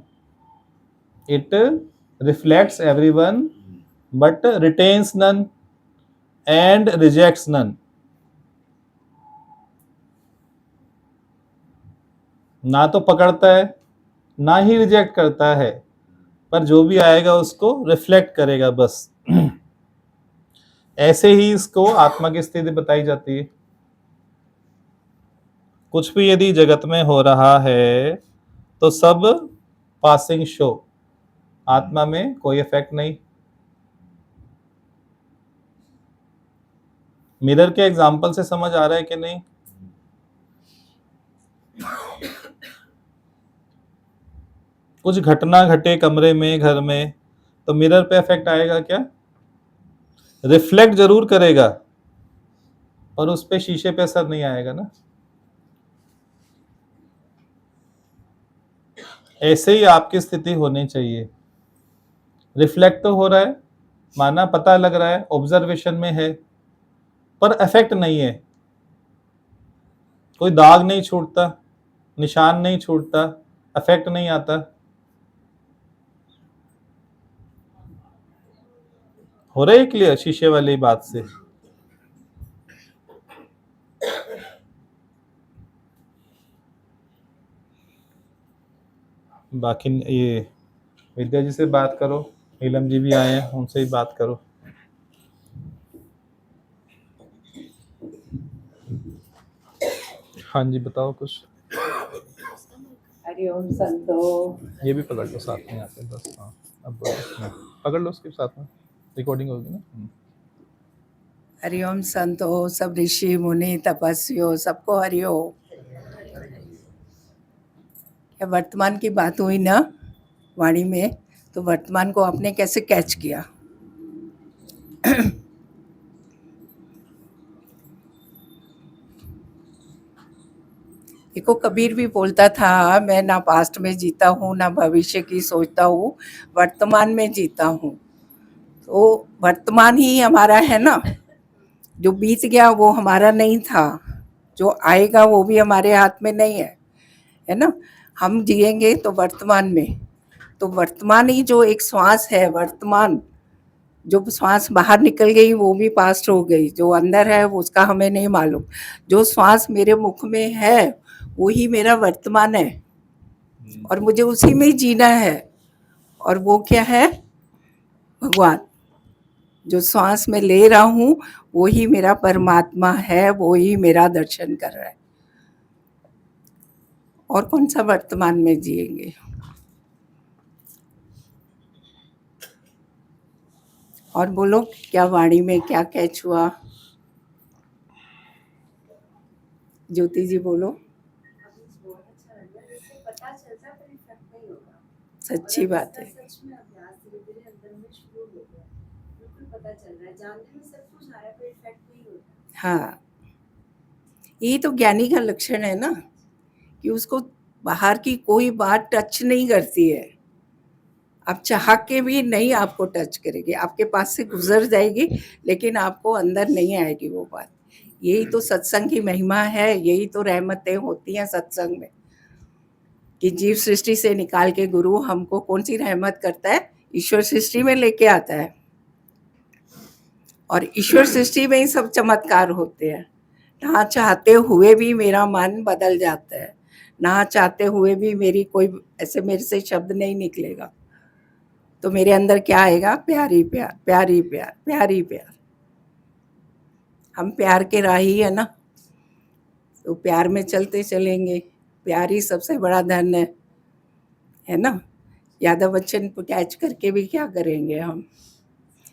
It reflects everyone but retains none and rejects none. ना तो पकड़ता है ना ही रिजेक्ट करता है, पर जो भी आएगा उसको रिफ्लेक्ट करेगा बस। ऐसे ही इसको आत्मा की स्थिति बताई जाती है। कुछ भी यदि जगत में हो रहा है तो सब पासिंग शो, आत्मा में कोई इफेक्ट नहीं। मिरर के एग्जाम्पल से समझ आ रहा है कि नहीं? कुछ घटना घटे कमरे में, घर में, तो मिरर पे इफेक्ट आएगा क्या? रिफ्लेक्ट जरूर करेगा पर उस पे शीशे पे असर नहीं आएगा ना। ऐसे ही आपकी स्थिति होनी चाहिए। रिफ्लेक्ट तो हो रहा है, माना पता लग रहा है, ऑब्जर्वेशन में है, पर इफेक्ट नहीं है, कोई दाग नहीं छूटता, निशान नहीं छूटता, इफेक्ट नहीं आता। हो रहा है क्लियर शीशे वाली बात से? बाकी ये विद्या जी से बात करो, नीलम जी भी आए हैं, उनसे ही बात करो। हाँ जी बताओ कुछ। हरिओम संतो। ये भी पकड़ लो साथ में आके बस। हाँ अब बोलो, पकड़ लो उसके साथ में, रिकॉर्डिंग होगी ना। हरिओम संतो, सब ऋषि मुनि तपस्वियों, सबको हरिओम। क्या वर्तमान की बात हुई ना वाणी में, तो वर्तमान को आपने कैसे कैच किया? देखो कबीर भी बोलता था, मैं ना पास्ट में जीता हूँ ना भविष्य की सोचता हूँ, वर्तमान में जीता हूँ। तो वर्तमान ही हमारा है ना, जो बीत गया वो हमारा नहीं था, जो आएगा वो भी हमारे हाथ में नहीं है ना। हम जिएंगे तो वर्तमान में, तो वर्तमान ही जो एक श्वास है, वर्तमान जो श्वास बाहर निकल गई वो भी पास्ट हो गई, जो अंदर है वो उसका हमें नहीं मालूम। जो श्वास मेरे मुख में है वही मेरा वर्तमान है और मुझे उसी में जीना है। और वो क्या है? भगवान। जो श्वास में ले रहा हूँ वही मेरा परमात्मा है, वही मेरा दर्शन कर रहा है। और कौन सा वर्तमान में जिएंगे? और बोलो क्या वाणी में क्या कैच हुआ? ज्योति जी बोलो। सच्ची बात है। हाँ, यही तो ज्ञानी का लक्षण है ना, कि उसको बाहर की कोई बात टच नहीं करती है। आप चाह के भी नहीं आपको टच करेगी, आपके पास से गुजर जाएगी लेकिन आपको अंदर नहीं आएगी वो बात। यही तो सत्संग की महिमा है, यही तो रहमतें होती हैं सत्संग में, कि जीव सृष्टि से निकाल के गुरु हमको कौन सी रहमत करता है? ईश्वर सृष्टि में लेके आता है। और ईश्वर सृष्टि में ही सब चमत्कार होते हैं। ना चाहते हुए भी मेरा मन बदल जाता है, ना चाहते हुए भी मेरी कोई ऐसे मेरे से शब्द नहीं निकलेगा, तो मेरे अंदर क्या आएगा? प्यारी प्यार, प्यारी प्यार, प्यारी प्यार। हम प्यार के राही है ना, तो प्यार में चलते चलेंगे। प्यार ही सबसे बड़ा धन है ना। यादव बच्चन को कैच करके भी क्या करेंगे हम?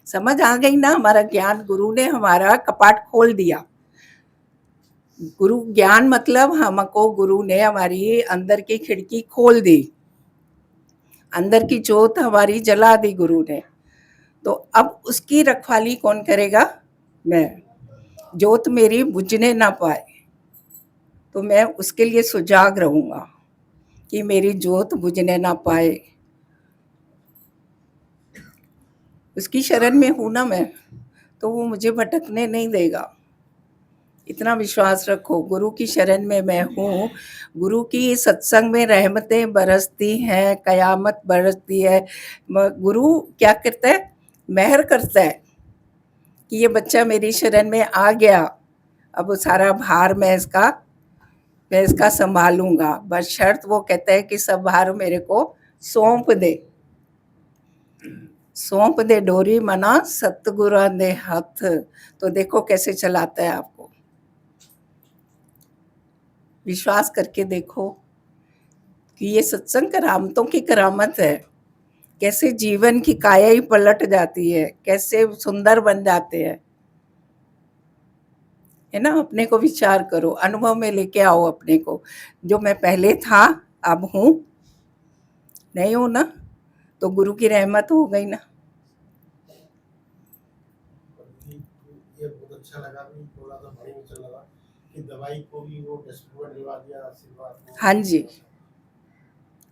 समझ आ गई ना? हमारा ज्ञान, गुरु ने हमारा कपाट खोल दिया। गुरु ज्ञान मतलब हमको गुरु ने हमारी अंदर की खिड़की खोल दी, अंदर की जोत हमारी जला दी गुरु ने। तो अब उसकी रखवाली कौन करेगा? मैं। ज्योत मेरी बुझने ना पाए, तो मैं उसके लिए सुजाग रहूंगा कि मेरी ज्योत बुझने ना पाए। उसकी शरण में हूं ना मैं, तो वो मुझे भटकने नहीं देगा। इतना विश्वास रखो, गुरु की शरण में मैं हूँ। गुरु की सत्संग में रहमतें बरसती हैं, कयामत बरसती है। गुरु क्या करता है, मेहर करता है कि ये बच्चा मेरी शरण में आ गया, अब वो सारा भार मैं इसका संभालूंगा। बस शर्त वो कहता है कि सब भार मेरे को सौंप दे डोरी मना सतगुरु दे हाथ। तो देखो कैसे चलाता है आपको, विश्वास करके देखो कि ये सत्संग करामतों की करामत है। कैसे जीवन की काया ही पलट जाती है, कैसे सुंदर बन जाते हैं, है ना। अपने को विचार करो, अनुभव में लेके आओ अपने को। जो मैं पहले था अब हूँ, नहीं हूँ ना, तो गुरु की रहमत हो गई ना। ये बहुत अच्छा लगा, भी थोड़ा सा बड़ी में चल लगा कि दवाई को भी वो डिस्ट्रीब्यूट दिलवा दिया, आशीर्वाद। हाँ जी,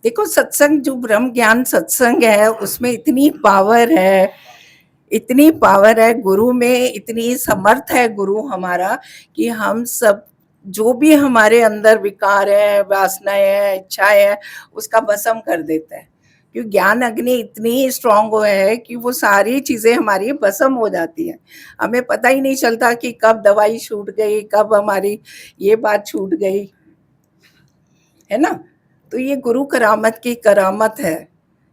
देखो सत्संग जो ब्रह्म ज्ञान सत्संग है, उसमें इतनी पावर है, इतनी पावर है गुरु में, इतनी समर्थ है गुरु हमारा कि हम सब जो भी हमारे अंदर विकार है, वासनाएं है, इच्छाएं है, उसका भस्म कर देता है। क्योंकि ज्ञान अग्नि इतनी स्ट्रांग है कि वो सारी चीजें हमारी भस्म हो जाती हैं। हमें पता ही नहीं चलता कि कब दवाई छूट गई, कब हमारी ये बात छूट गई, है ना। तो ये गुरु करामत की करामत है।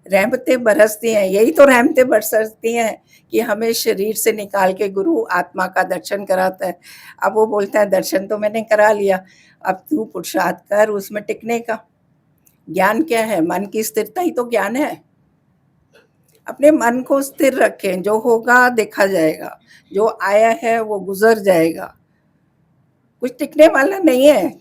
रहमतें बरसती हैं, यही तो रहमतें बरसती हैं कि हमें शरीर से निकाल के गुरु आत्मा का दर्शन कराता है। अब वो बोलता है दर्शन तो मैंने करा लिया, अब तू पुरुषार्थ कर उसमें टिकने का। ज्ञान क्या है, मन की स्थिरता ही तो ज्ञान है। अपने मन को स्थिर रखें, जो होगा देखा जाएगा, जो आया है वो गुजर जाएगा, कुछ टिकने वाला नहीं है।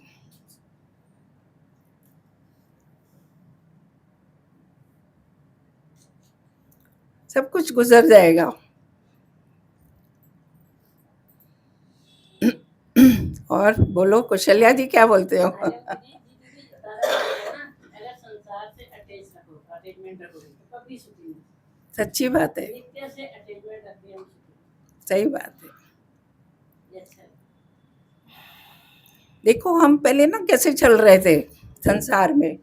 सब कुछ गुजर जाएगा। और बोलो कुशल्या जी, क्या बोलते हो? अगर संसार से अटैचमेंट रखोगे तो कभी सुखी नहीं। सच्ची बात है, नित्य से अटैचमेंट रखते हम सुखी। सही बात है। ये अच्छा है। देखो हम पहले ना कैसे चल रहे थे संसार में,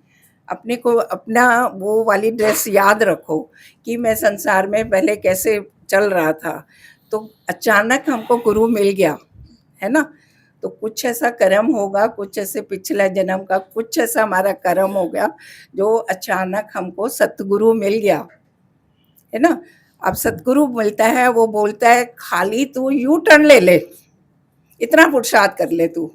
अपने को अपना वो वाली ड्रेस याद रखो कि मैं संसार में पहले कैसे चल रहा था। तो अचानक हमको गुरु मिल गया, है ना। तो कुछ ऐसा कर्म होगा, कुछ ऐसे पिछला जन्म का कुछ ऐसा हमारा कर्म हो गया जो अचानक हमको सतगुरु मिल गया, है ना। अब सतगुरु मिलता है, वो बोलता है खाली तू यू टर्न ले ले, इतना पुरुषार्थ कर ले तू,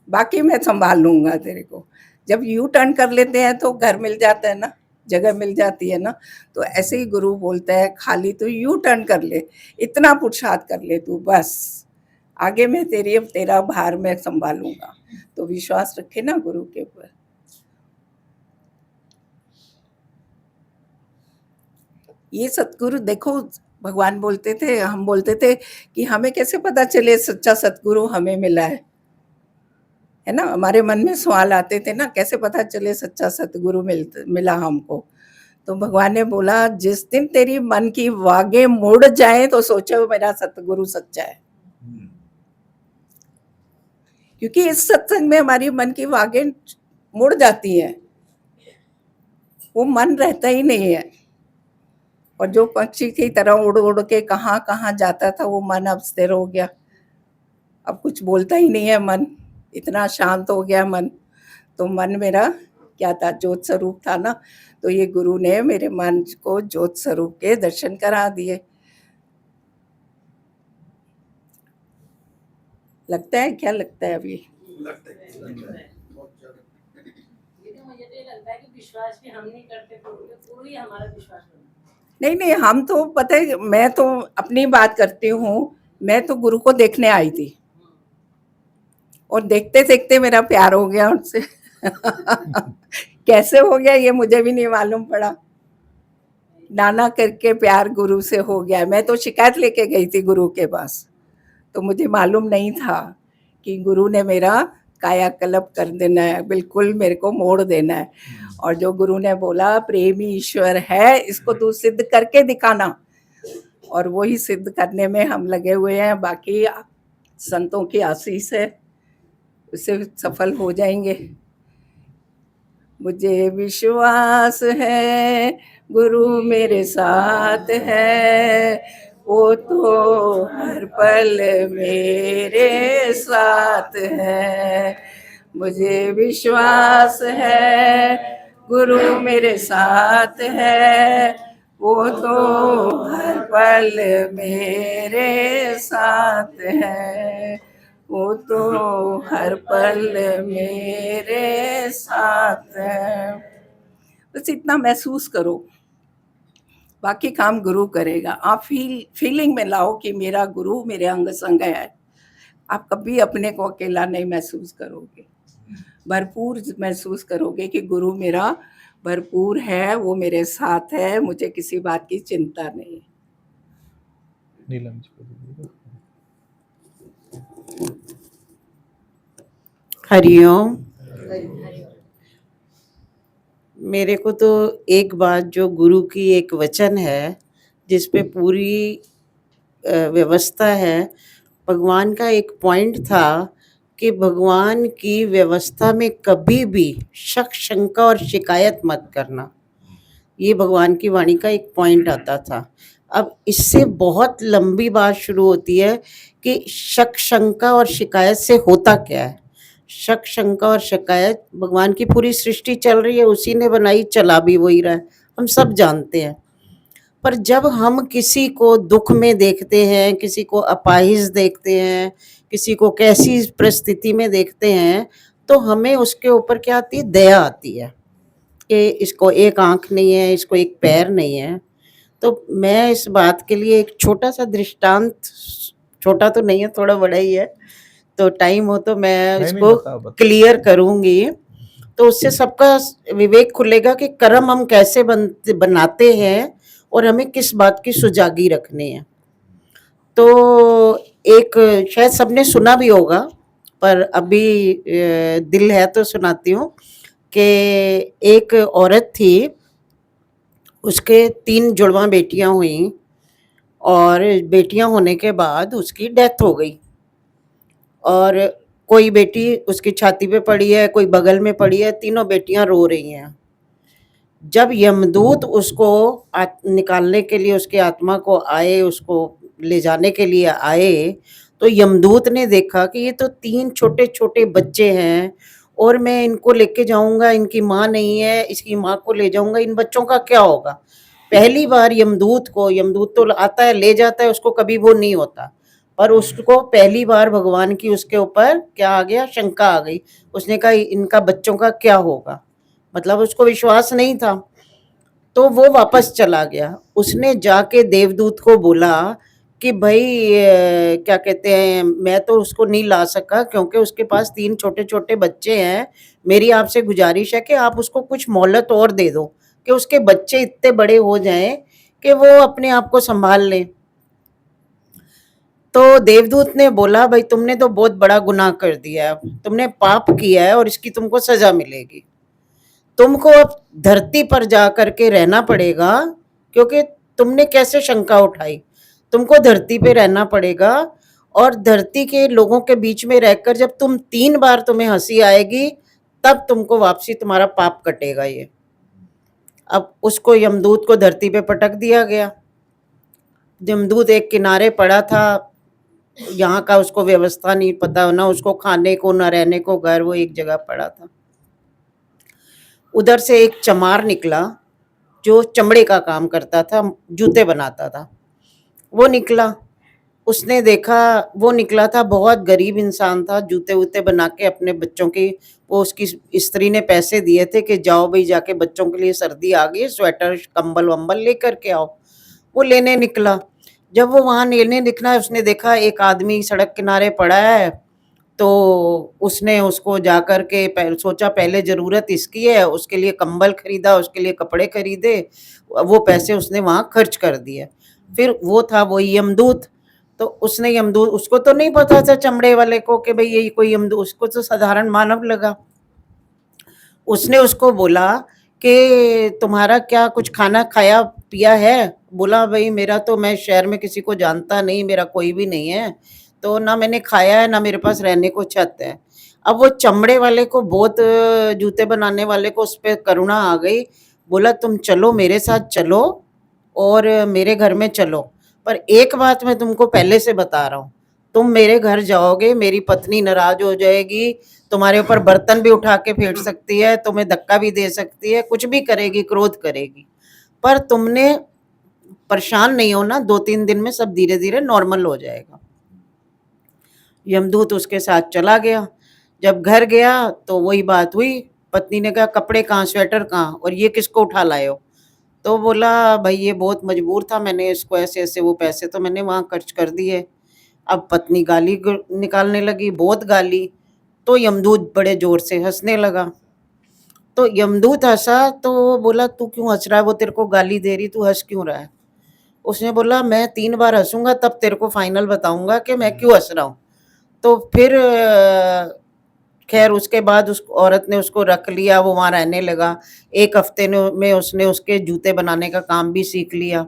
बाकी मैं संभाल लूंगा तेरे को। जब यू टर्न कर लेते हैं तो घर मिल जाता है ना, जगह मिल जाती है ना। तो ऐसे ही गुरु बोलता है खाली तू यू टर्न कर ले, इतना पुरुषार्थ कर ले तू, बस आगे मैं तेरा भार मैं संभालूंगा। तो विश्वास रखे ना गुरु के ऊपर। ये सतगुरु देखो, भगवान बोलते थे, हम बोलते थे कि हमें कैसे पता चले सच्चा सतगुरु हमें मिला है ना। हमारे मन में सवाल आते थे ना, कैसे पता चले सच्चा सतगुरु मिला हमको। तो भगवान ने बोला जिस दिन तेरी मन की वागे मुड़ जाए तो सोचो मेरा सतगुरु सच्चा है। क्योंकि इस सत्संग में हमारी मन की वागे मुड़ जाती है, वो मन रहता ही नहीं है। और जो पक्षी की तरह उड़ उड़ के कहाँ कहाँ जाता था, वो मन अब स्थिर हो गया, अब कुछ बोलता ही नहीं है मन, इतना शांत हो गया मन। तो मन मेरा क्या था, ज्योत स्वरूप था ना। तो ये गुरु ने मेरे मन को ज्योत स्वरूप के दर्शन करा दिए। लगता है, क्या लगता है अभी? लगता है बहुत ज्यादा। लेकिन मुझे तो ये लगता है कि विश्वास भी हम नहीं करते, कोई हमारा विश्वास नहीं नहीं, हम तो पता है, मैं तो अपनी बात करती हूँ, मैं तो गुरु को देखने आई थी और देखते देखते मेरा प्यार हो गया उनसे। कैसे हो गया ये मुझे भी नहीं मालूम पड़ा, नाना करके प्यार गुरु से हो गया। मैं तो शिकायत लेके गई थी गुरु के पास, तो मुझे मालूम नहीं था कि गुरु ने मेरा कायाकल्प कर देना है, बिल्कुल मेरे को मोड़ देना है। और जो गुरु ने बोला प्रेम ही ईश्वर है, इसको तू सिद्ध करके दिखाना, और वही सिद्ध करने में हम लगे हुए हैं। बाकी संतों की आशीष है, उससे सफल हो जाएंगे। मुझे विश्वास है गुरु मेरे साथ है, वो तो हर पल मेरे साथ है। मुझे विश्वास है गुरु मेरे साथ है, वो तो हर पल मेरे साथ है, वो तो हर पल मेरे साथ है। बस इतना महसूस करो, बाकी काम गुरु करेगा। आप फीलिंग में लाओ कि मेरा गुरु मेरे अंग संग है। आप कभी अपने को अकेला नहीं महसूस करोगे, भरपूर महसूस करोगे कि गुरु मेरा भरपूर है, वो मेरे साथ है, मुझे किसी बात की चिंता नहीं। नीलम जी को दीजिए। हरिओम। मेरे को तो एक बात जो गुरु की एक वचन है जिस पे पूरी व्यवस्था है, भगवान का एक पॉइंट था कि भगवान की व्यवस्था में कभी भी शक शंका और शिकायत मत करना। ये भगवान की वाणी का एक पॉइंट आता था। अब इससे बहुत लंबी बात शुरू होती है कि शक शंका और शिकायत से होता क्या है। शक शंका और शिकायत, भगवान की पूरी सृष्टि चल रही है, उसी ने बनाई, चला भी वही रहा है, हम सब जानते हैं। पर जब हम किसी को दुख में देखते हैं, किसी को अपाहिज देखते हैं, किसी को कैसी परिस्थिति में देखते हैं, तो हमें उसके ऊपर क्या आती है, दया आती है कि इसको एक आंख नहीं है, इसको एक पैर नहीं है। तो मैं इस बात के लिए एक छोटा सा दृष्टांत, छोटा तो नहीं है, थोड़ा बड़ा ही है, तो टाइम हो तो मैं नहीं, इसको बताओ। क्लियर करूंगी, तो उससे सबका विवेक खुलेगा कि कर्म हम कैसे बनाते हैं और हमें किस बात की सुजागी रखनी है। तो एक शायद सबने सुना भी होगा, पर अभी दिल है तो सुनाती हूँ कि एक औरत थी, उसके 3 जुड़वा बेटियां हुई और बेटियां होने के बाद उसकी डेथ हो गई। और कोई बेटी उसकी छाती पे पड़ी है, कोई बगल में पड़ी है, तीनों बेटियां रो रही हैं। जब यमदूत उसको निकालने के लिए, उसकी आत्मा को आए, उसको ले जाने के लिए आए, तो यमदूत ने देखा कि ये तो 3 छोटे छोटे बच्चे हैं और मैं इनको लेके जाऊंगा, इनकी माँ नहीं है, इसकी माँ को ले जाऊंगा, इन बच्चों का क्या होगा। पहली बार यमदूत तो आता है, ले जाता है, उसको कभी वो नहीं होता, पर उसको पहली बार भगवान की उसके ऊपर क्या आ गया, शंका आ गई। उसने कहा इनका बच्चों का क्या होगा, मतलब उसको विश्वास नहीं था। तो वो वापस चला गया। उसने जाके देवदूत को बोला कि भाई क्या कहते हैं, मैं तो उसको नहीं ला सका क्योंकि उसके पास 3 छोटे छोटे बच्चे हैं। मेरी आपसे गुजारिश है कि आप उसको कुछ मोहलत और दे दो कि उसके बच्चे इतने बड़े हो जाएं कि वो अपने आप को संभाल लें। तो देवदूत ने बोला भाई तुमने तो बहुत बड़ा गुनाह कर दिया है, तुमने पाप किया है और इसकी तुमको सजा मिलेगी। तुमको अब धरती पर जा करके रहना पड़ेगा, क्योंकि तुमने कैसे शंका उठाई, तुमको धरती पे रहना पड़ेगा। और धरती के लोगों के बीच में रहकर जब तुम 3 बार तुम्हें हंसी आएगी, तब तुमको वापसी तुम्हारा पाप कटेगा। ये अब उसको यमदूत को धरती पे पटक दिया गया। यमदूत एक किनारे पड़ा था, यहाँ का उसको व्यवस्था नहीं पता, ना उसको खाने को ना रहने को घर, वो एक जगह पड़ा था। उधर से एक चमार निकला जो चमड़े का काम करता था, जूते बनाता था। वो निकला, उसने देखा, वो निकला था, बहुत गरीब इंसान था, जूते वूते बना के अपने बच्चों की, वो उसकी स्त्री ने पैसे दिए थे कि जाओ भाई जाके बच्चों के लिए सर्दी आ गई, स्वेटर कंबल वंबल लेकर के आओ। वो लेने निकला। जब वो वहाँ लेने निकला, उसने देखा एक आदमी सड़क किनारे पड़ा है, तो उसने उसको जाकर के सोचा पहले ज़रूरत इसकी है, उसके लिए कंबल खरीदा, उसके लिए कपड़े खरीदे, वो पैसे उसने वहाँ खर्च कर दिए। फिर वो था वो यमदूत, तो उसने यमदूत, उसको तो नहीं पता था चमड़े वाले को कि भाई ये कोई यमदूत, उसको तो साधारण मानव लगा। उसने उसको बोला कि तुम्हारा क्या कुछ खाना खाया पिया है? बोला भाई मेरा तो, मैं शहर में किसी को जानता नहीं, मेरा कोई भी नहीं है, तो ना मैंने खाया है ना मेरे पास रहने को छत है। अब वो चमड़े वाले को बहुत, जूते बनाने वाले को उस पर करुणा आ गई। बोला तुम चलो मेरे साथ चलो और मेरे घर में चलो, पर एक बात मैं तुमको पहले से बता रहा हूँ, तुम मेरे घर जाओगे मेरी पत्नी नाराज हो जाएगी, तुम्हारे ऊपर बर्तन भी उठा के फेंक सकती है, तुम्हें धक्का भी दे सकती है, कुछ भी करेगी, क्रोध करेगी, पर तुमने परेशान नहीं होना, 2-3 दिन में सब धीरे धीरे नॉर्मल हो जाएगा। यमदूत उसके साथ चला गया। जब घर गया तो वही बात हुई, पत्नी ने कहा कपड़े कहाँ, स्वेटर कहाँ, और ये किसको उठा लाए हो? तो बोला भाई ये बहुत मजबूर था, मैंने इसको ऐसे ऐसे, वो पैसे तो मैंने वहाँ खर्च कर दिए। अब पत्नी गाली निकालने लगी, बहुत गाली। तो यमदूत बड़े जोर से हंसने लगा। तो यमदूत हंसा तो वो बोला तू क्यों हंस रहा है, वो तेरे को गाली दे रही, तू हंस क्यों रहा है? उसने बोला मैं 3 बार हंसूंगा तब तेरे को फाइनल बताऊंगा कि मैं क्यों हंस रहा हूँ। तो फिर खैर उसके बाद उस औरत ने उसको रख लिया, वो वहाँ रहने लगा। 1 हफ्ते में उसने उसके जूते बनाने का काम भी सीख लिया।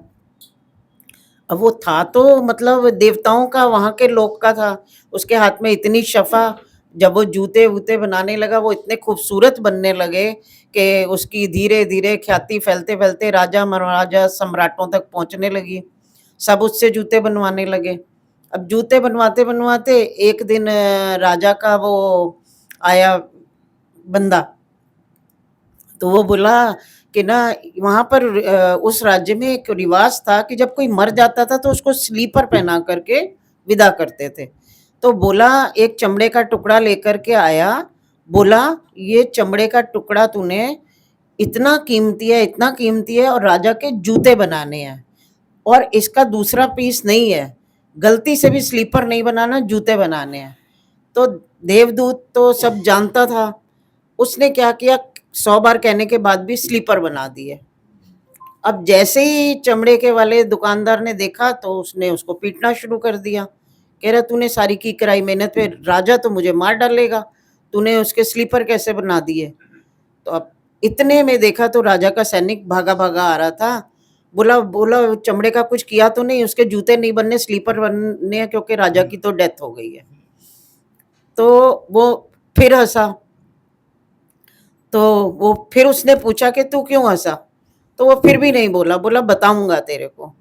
अब वो था तो मतलब देवताओं का, वहाँ के लोग का था, उसके हाथ में इतनी शफा। जब वो जूते वूते बनाने लगा वो इतने खूबसूरत बनने लगे कि उसकी धीरे धीरे ख्याति फैलते फैलते राजा महाराजा सम्राटों तक पहुँचने लगी। सब उससे जूते बनवाने लगे। अब जूते बनवाते बनवाते एक दिन राजा का वो आया बंदा, तो वो बोला कि ना वहाँ पर उस राज्य में एक रिवाज था कि जब कोई मर जाता था तो उसको स्लीपर पहना करके विदा करते थे। तो बोला एक चमड़े का टुकड़ा लेकर के आया, बोला ये चमड़े का टुकड़ा तूने, इतना कीमती है, इतना कीमती है, और राजा के जूते बनाने हैं, और इसका दूसरा पीस नहीं है, गलती से भी स्लीपर नहीं बनाना, जूते बनाने हैं। तो देवदूत तो सब जानता था, उसने क्या किया, 100 बार कहने के बाद भी स्लीपर बना दिए। अब जैसे ही चमड़े के वाले दुकानदार ने देखा तो उसने उसको पीटना शुरू कर दिया। कह रहा तूने सारी की कराई मेहनत पे, राजा तो मुझे मार डालेगा, तूने उसके स्लीपर कैसे बना दिए? तो अब इतने में देखा तो राजा का सैनिक भागा भागा आ रहा था। बोला बोला चमड़े का कुछ किया तो नहीं, उसके जूते नहीं बनने, स्लीपर बनने हैं, क्योंकि राजा की तो डेथ हो गई है। तो वो फिर हंसा। तो वो फिर उसने पूछा कि तू क्यों हंसा? तो वो फिर भी नहीं बोला, बोला बताऊंगा तेरे को।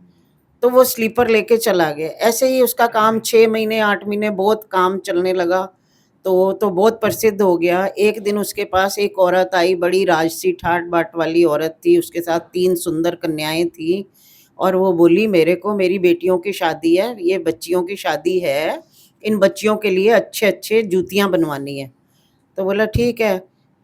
तो वो स्लीपर लेके चला गया। ऐसे ही उसका काम 6 महीने 8 महीने बहुत काम चलने लगा, तो वो तो बहुत प्रसिद्ध हो गया। एक दिन उसके पास एक औरत आई, बड़ी राजसी ठाट बाट वाली औरत थी, उसके साथ 3 सुंदर कन्याएं थी, और वो बोली मेरे को मेरी बेटियों की शादी है, ये बच्चियों की शादी है, इन बच्चियों के लिए अच्छे अच्छे जूतियां बनवानी है। तो बोला ठीक है।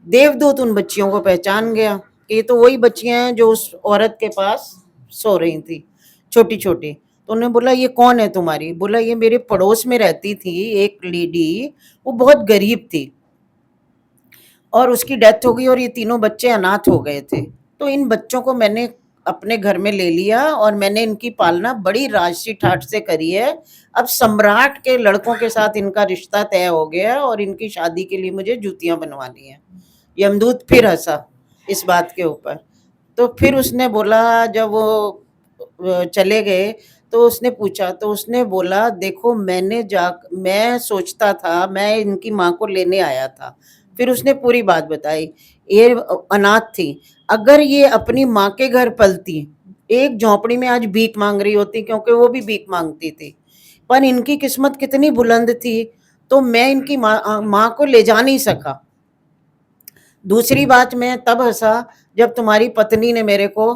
देवदूत उन बच्चियों को पहचान गया कि ये तो वही बच्चियां हैं जो उस औरत के पास सो रही थी, छोटी छोटी। तो उन्होंने बोला ये कौन है तुम्हारी? बोला ये मेरे पड़ोस में रहती थी एक लेडी, वो बहुत गरीब थी और उसकी डेथ हो गई और ये तीनों बच्चे अनाथ हो गए थे, तो इन बच्चों को मैंने अपने घर में ले लिया और मैंने इनकी पालना बड़ी राजसी ठाट से करी है। अब सम्राट के लड़कों के साथ इनका रिश्ता तय हो गया और इनकी शादी के लिए मुझे जूतियां बनवानी है। यमदूत फिर हंसा इस बात के ऊपर। तो फिर उसने बोला, जब वो चले गए तो उसने पूछा, तो उसने बोला देखो मैं सोचता था, मैं इनकी माँ को लेने आया था। फिर उसने पूरी बात बताई। ये अनाथ थी, अगर ये अपनी माँ के घर पलती, एक झोंपड़ी में आज भीख मांग रही होती, क्योंकि वो भी भीख मांगती थी, पर इनकी किस्मत कितनी बुलंद थी, तो मैं इनकी माँ को ले जा नहीं सका। दूसरी बात मैं तब हंसा जब तुम्हारी पत्नी ने मेरे को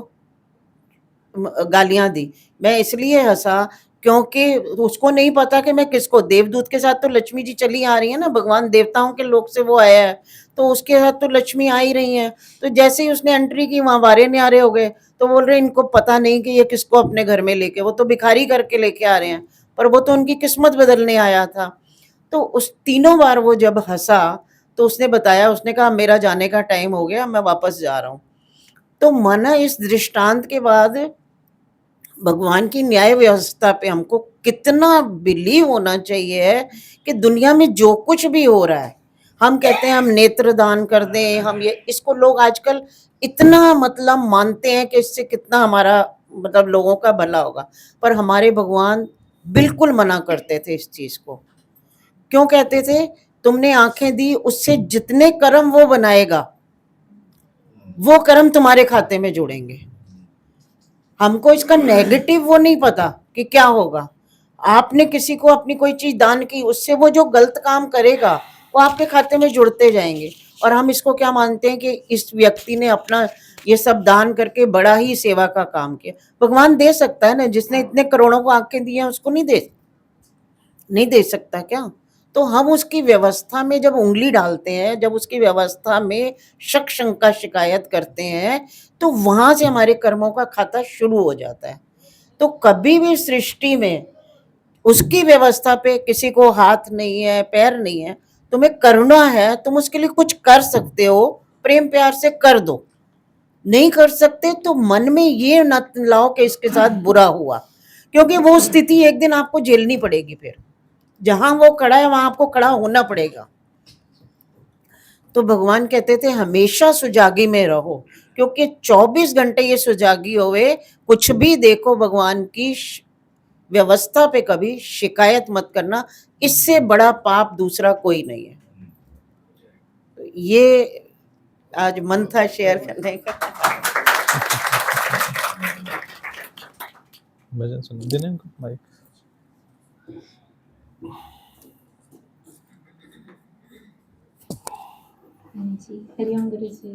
गालियां दी। मैं इसलिए हंसा क्योंकि उसको नहीं पता कि मैं किसको, देवदूत के साथ तो लक्ष्मी जी चली आ रही है ना, भगवान देवताओं के लोक से वो आया है, तो उसके साथ तो लक्ष्मी आ ही रही है। तो जैसे ही उसने एंट्री की वहां वारे न्यारे हो गए, तो बोल रहे इनको पता नहीं कि ये किसको अपने घर में लेके, वो तो भिखारी करके लेके आ रहे हैं, पर वो तो उनकी किस्मत बदलने आया था। तो उस तीनों बार वो जब हंसा तो उसने बताया, उसने कहा मेरा जाने का टाइम हो गया, मैं वापस जा रहा हूँ। तो माना इस दृष्टांत के बाद भगवान की न्याय व्यवस्था पे हमको कितना बिलीव होना चाहिए कि दुनिया में जो कुछ भी हो रहा है, हम कहते हैं हम नेत्र दान कर दें, हम ये, इसको लोग आजकल इतना मतलब मानते हैं कि इससे कितना हमारा मतलब लोगों का भला होगा, पर हमारे भगवान बिल्कुल मना करते थे इस चीज को। क्यों कहते थे? तुमने आंखें दी, उससे जितने कर्म वो बनाएगा वो कर्म तुम्हारे खाते में जुड़ेंगे। हमको इसका नेगेटिव वो नहीं पता कि क्या होगा। आपने किसी को अपनी कोई चीज दान की, उससे वो जो गलत काम करेगा वो आपके खाते में जुड़ते जाएंगे। और हम इसको क्या मानते हैं कि इस व्यक्ति ने अपना ये सब दान करके बड़ा ही सेवा का काम किया। भगवान दे सकता है ना, जिसने इतने करोड़ों को आंखें दी हैं उसको नहीं दे सकता क्या? तो हम उसकी व्यवस्था में जब उंगली डालते हैं, जब उसकी व्यवस्था में शक शंका शिकायत करते हैं, तो वहां से हमारे कर्मों का खाता शुरू हो जाता है। तो कभी भी सृष्टि में उसकी व्यवस्था पे किसी को हाथ नहीं है, पैर नहीं है, तुम्हें करना है, तुम उसके लिए कुछ कर सकते हो, प्रेम प्यार से कर दो। नहीं कर सकते तो मन में ये न लाओ कि इसके साथ बुरा हुआ, क्योंकि वो स्थिति एक दिन आपको झेलनी पड़ेगी। फिर जहां वो खड़ा है वहां आपको खड़ा होना पड़ेगा। तो भगवान कहते थे हमेशा सुजागी में रहो, क्योंकि 24 घंटे ये सुजागी होवे, कुछ भी देखो, भगवान की व्यवस्था पे कभी शिकायत मत करना, इससे बड़ा पाप दूसरा कोई नहीं है। तो ये आज मन था शेयर करने का। भजन सुन देने इनको माइक। जी हरिओम गुरु जी।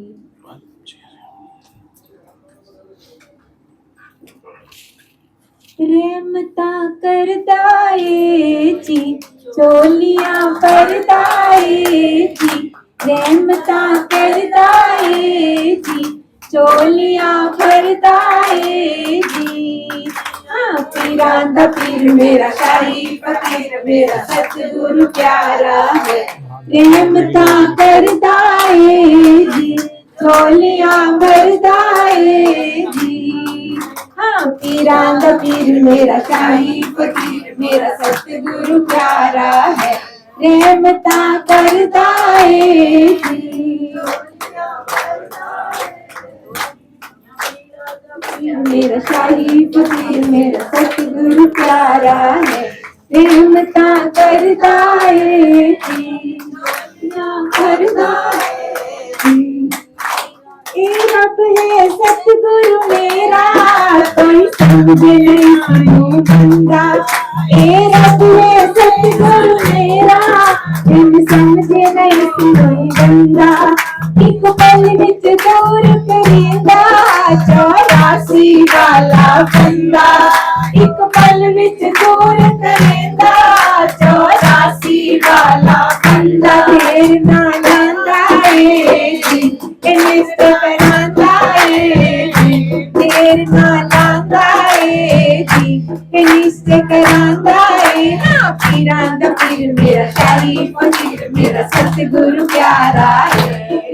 रहमता करदाए जी, चोलियां परदाए जी, रहमता करदाए जी, चोलियां परदाए जी। हाँ पीरां दा पीर मेरा शाही फकीर मेरा सतगुरु प्यारा है, रहमता करदाए जी, चोलियां भरदाए जी। हाँ पीरां दा पीर मेरा शाही फकीर मेरा सतगुरु प्यारा है, रहमता करदाए जी। मेरा शाही फकीर मेरा सतगुरु प्यारा है, रहमता करदाए जी, करदाए जी। ए रब है सतगुरु मेरा, कोई समझे नहीं सुनो बंदा। ए रब है सतगुरु मेरा, बिन समझे नहीं सुनो बंदा। एक पल विच दूर करेंदा 84 वाला बंदा, एक पल विच दूर करेंदा 84 वाला बंदा। देर ना लांदा है जी, निस्त करांदा है जी, देर ना लांदा है जी, निस्त करांदा है। हाँ पीरां दा पीर मेरा शाही फकीर मेरा सतगुरु प्यारा है,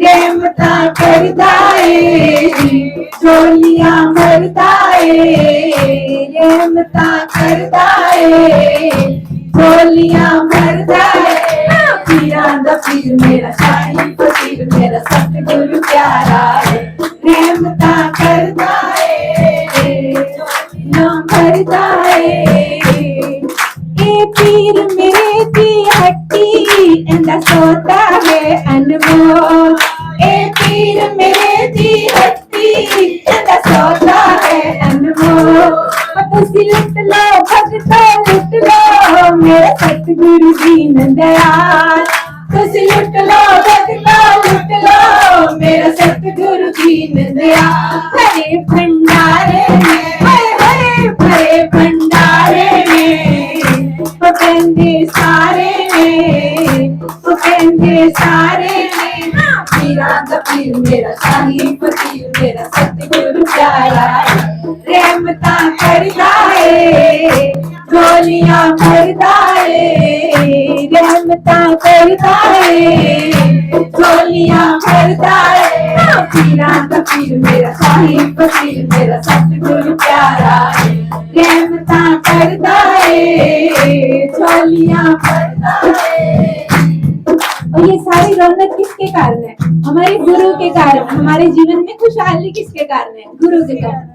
रहमता करदाए जी, चोलियां भरदाए, रहमता करदाए, चोलियां भरदाए। पीरां दा पीर मेरा शाही फकीर मेरा सतगुरु प्यारा है, रहमता करदाए, चोलियां भरदाए। ए पीर मेरे दी हट्टी इंदा सोता है अनमोल, ए पीर मेरे दी हट्टी इंदा सोता है अनमोल। तुसी लुट लो भगता लुट लो मेरा सतगुरु दीन दयाल, तुसी लुट लो भगता लुट लो मेरा सतगुरु दीन दयाल। भरे भंडारे में हाय भरे भंडारे में पकंदे सारे में, पकंदे सारे में। हाँ पीरां दा पीर मेरा शाही फकीर मेरा सतगुरु प्यारा है, रहमता करदाए, चोलियां भरदाए, रहमता करदाए, चोलियां भरदाए। पीरां दा पीर मेरा शाही फकीर मेरा सतगुरु प्यारा है, खुशियाँ भरता है। और ये सारी रौनक किसके कारण है? हमारे गुरु के कारण। हमारे जीवन में खुशहाली किसके कारण है? गुरु के कारण।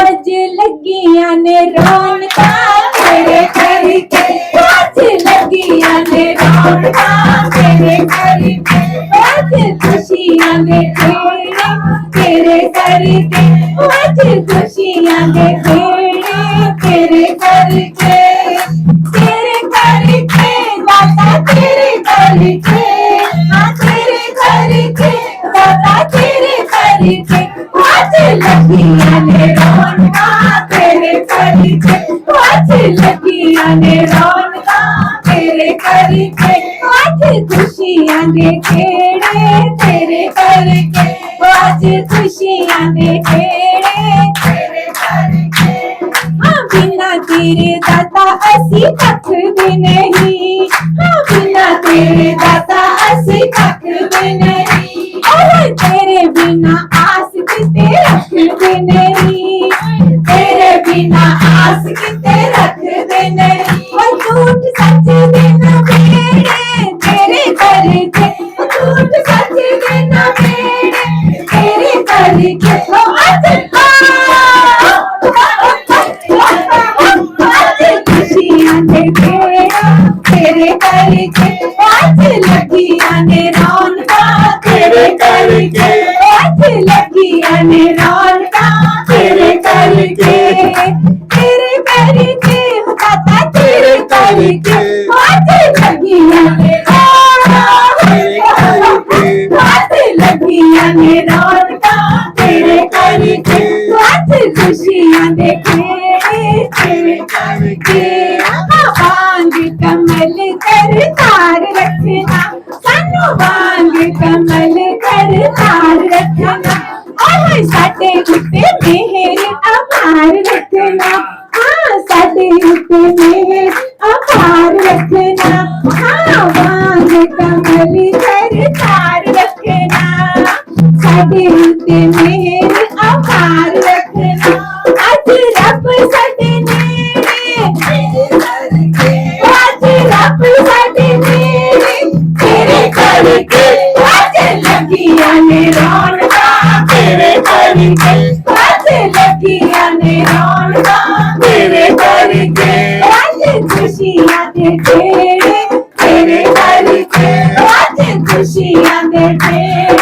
आज लगिया ने रौनका तेरे घर के, आज लगिया ने रौनका तेरे घर के, आज खुशियाँ ने खेड़े तेरे घर के, आज खुशियाँ ने खेड़े तेरे घर के, तेरे घर के दाता तेरे घर के, हाँ तेरे घर के दाता तेरे घर के, आज लगिया ने रौनका तेरे घर के, आज लगिया ने रौनका तेरे घर के, आज खुशियाँ ने खेड़े तेरे घर के, आज खुशियाँ ने खेड़े तेरे घर के। हाँ बिना तेरे दाता असी तक भी नहीं, हाँ बिना तेरे दाता असी तक भी नहीं, और तेरे बिना आस किते रख दे नहीं, तेरे बिना आस किते रख दे नहीं, और झूठ सच देना मेरे तेरे घर के, झूठ सच देना मेरे तेरे घर के, खुशियाँ दे तेरे घर के, आज लगिया ने रौनका तेरे घर के, आज लगिया ने रौनका तेरे घर के, तेरे घर के दाता तेरे घर के, आज लगिया ने आज लगिया ने रौनका तेरे घर के, आज खुशियाँ देखे तेरे घर के। बांग कमल कर तार रखना, सानू बांग कमल कर तार रखना, और साडे उत्ते मेहर अपार रखना, हाँ साडे उत्ते मेहर अपार रखना, हाँ बांग कमल कर तार रखना, साडे उत्ते मेहर अपार रखना, आज रब साडे नेड़े आज रब साडे नेड़े तेरे घर के, आज लगिया ने रौनका तेरे घर के, आज लगिया ने रौनका तेरे घर के, आज खुशियाँ दे तेरे तेरे घर के, आज खुशियाँ दे तेरे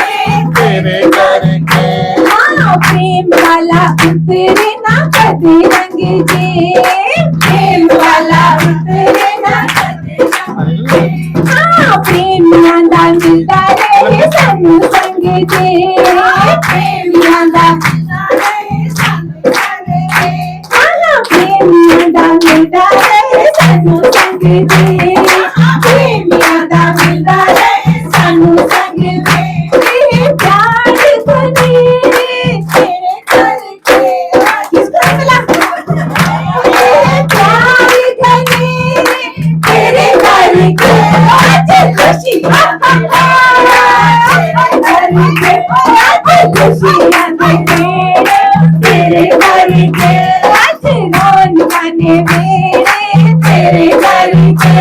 तेरे घर के। हाँ प्रेम वाला उतरे ना कदे रंग जे, प्रेम वाला उतरे ना कदे रंग जे, हाँ प्रेम यादा मिलता रहे सानू संग जे, प्रेम यादा मिलता रहे सानू संग जे, हाँ प्रेम यादा मिलता रहे सानू संग जे, प्रेम यादा मिलता रहे सानू संग जे, प्यार बने तेरे घर के, किसको मिला प्यार बने तेरे घर के, आज खुशियाँ खुशियाँ तेरे घर के, आज रौनका ने मेरे तेरे घर के,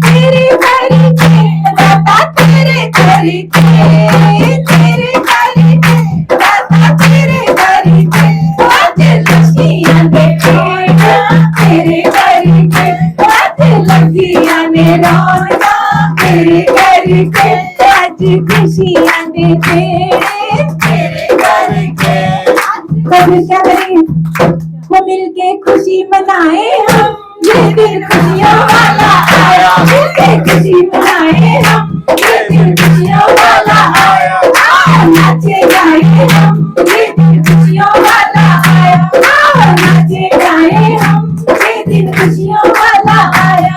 तेरे घर के दाता तेरे घर के, तेरे घर के दाता तेरे घर के, आज खुशियाँ दे तेरे घर के, आज लगिया ने रौनका तेरे घर के, आज खुशियाँ दे तेरे घर के। सब क्या करें वो मिलके खुशी मनाए हम, ये दिन खुशियों वाला आया, मिलके खुशी मनाए हम, ये दिन खुशियों वाला आया, नाचे गाए हम, ये दिन खुशियों वाला आया, नाचे गाए हम, ये दिन खुशियों वाला आया,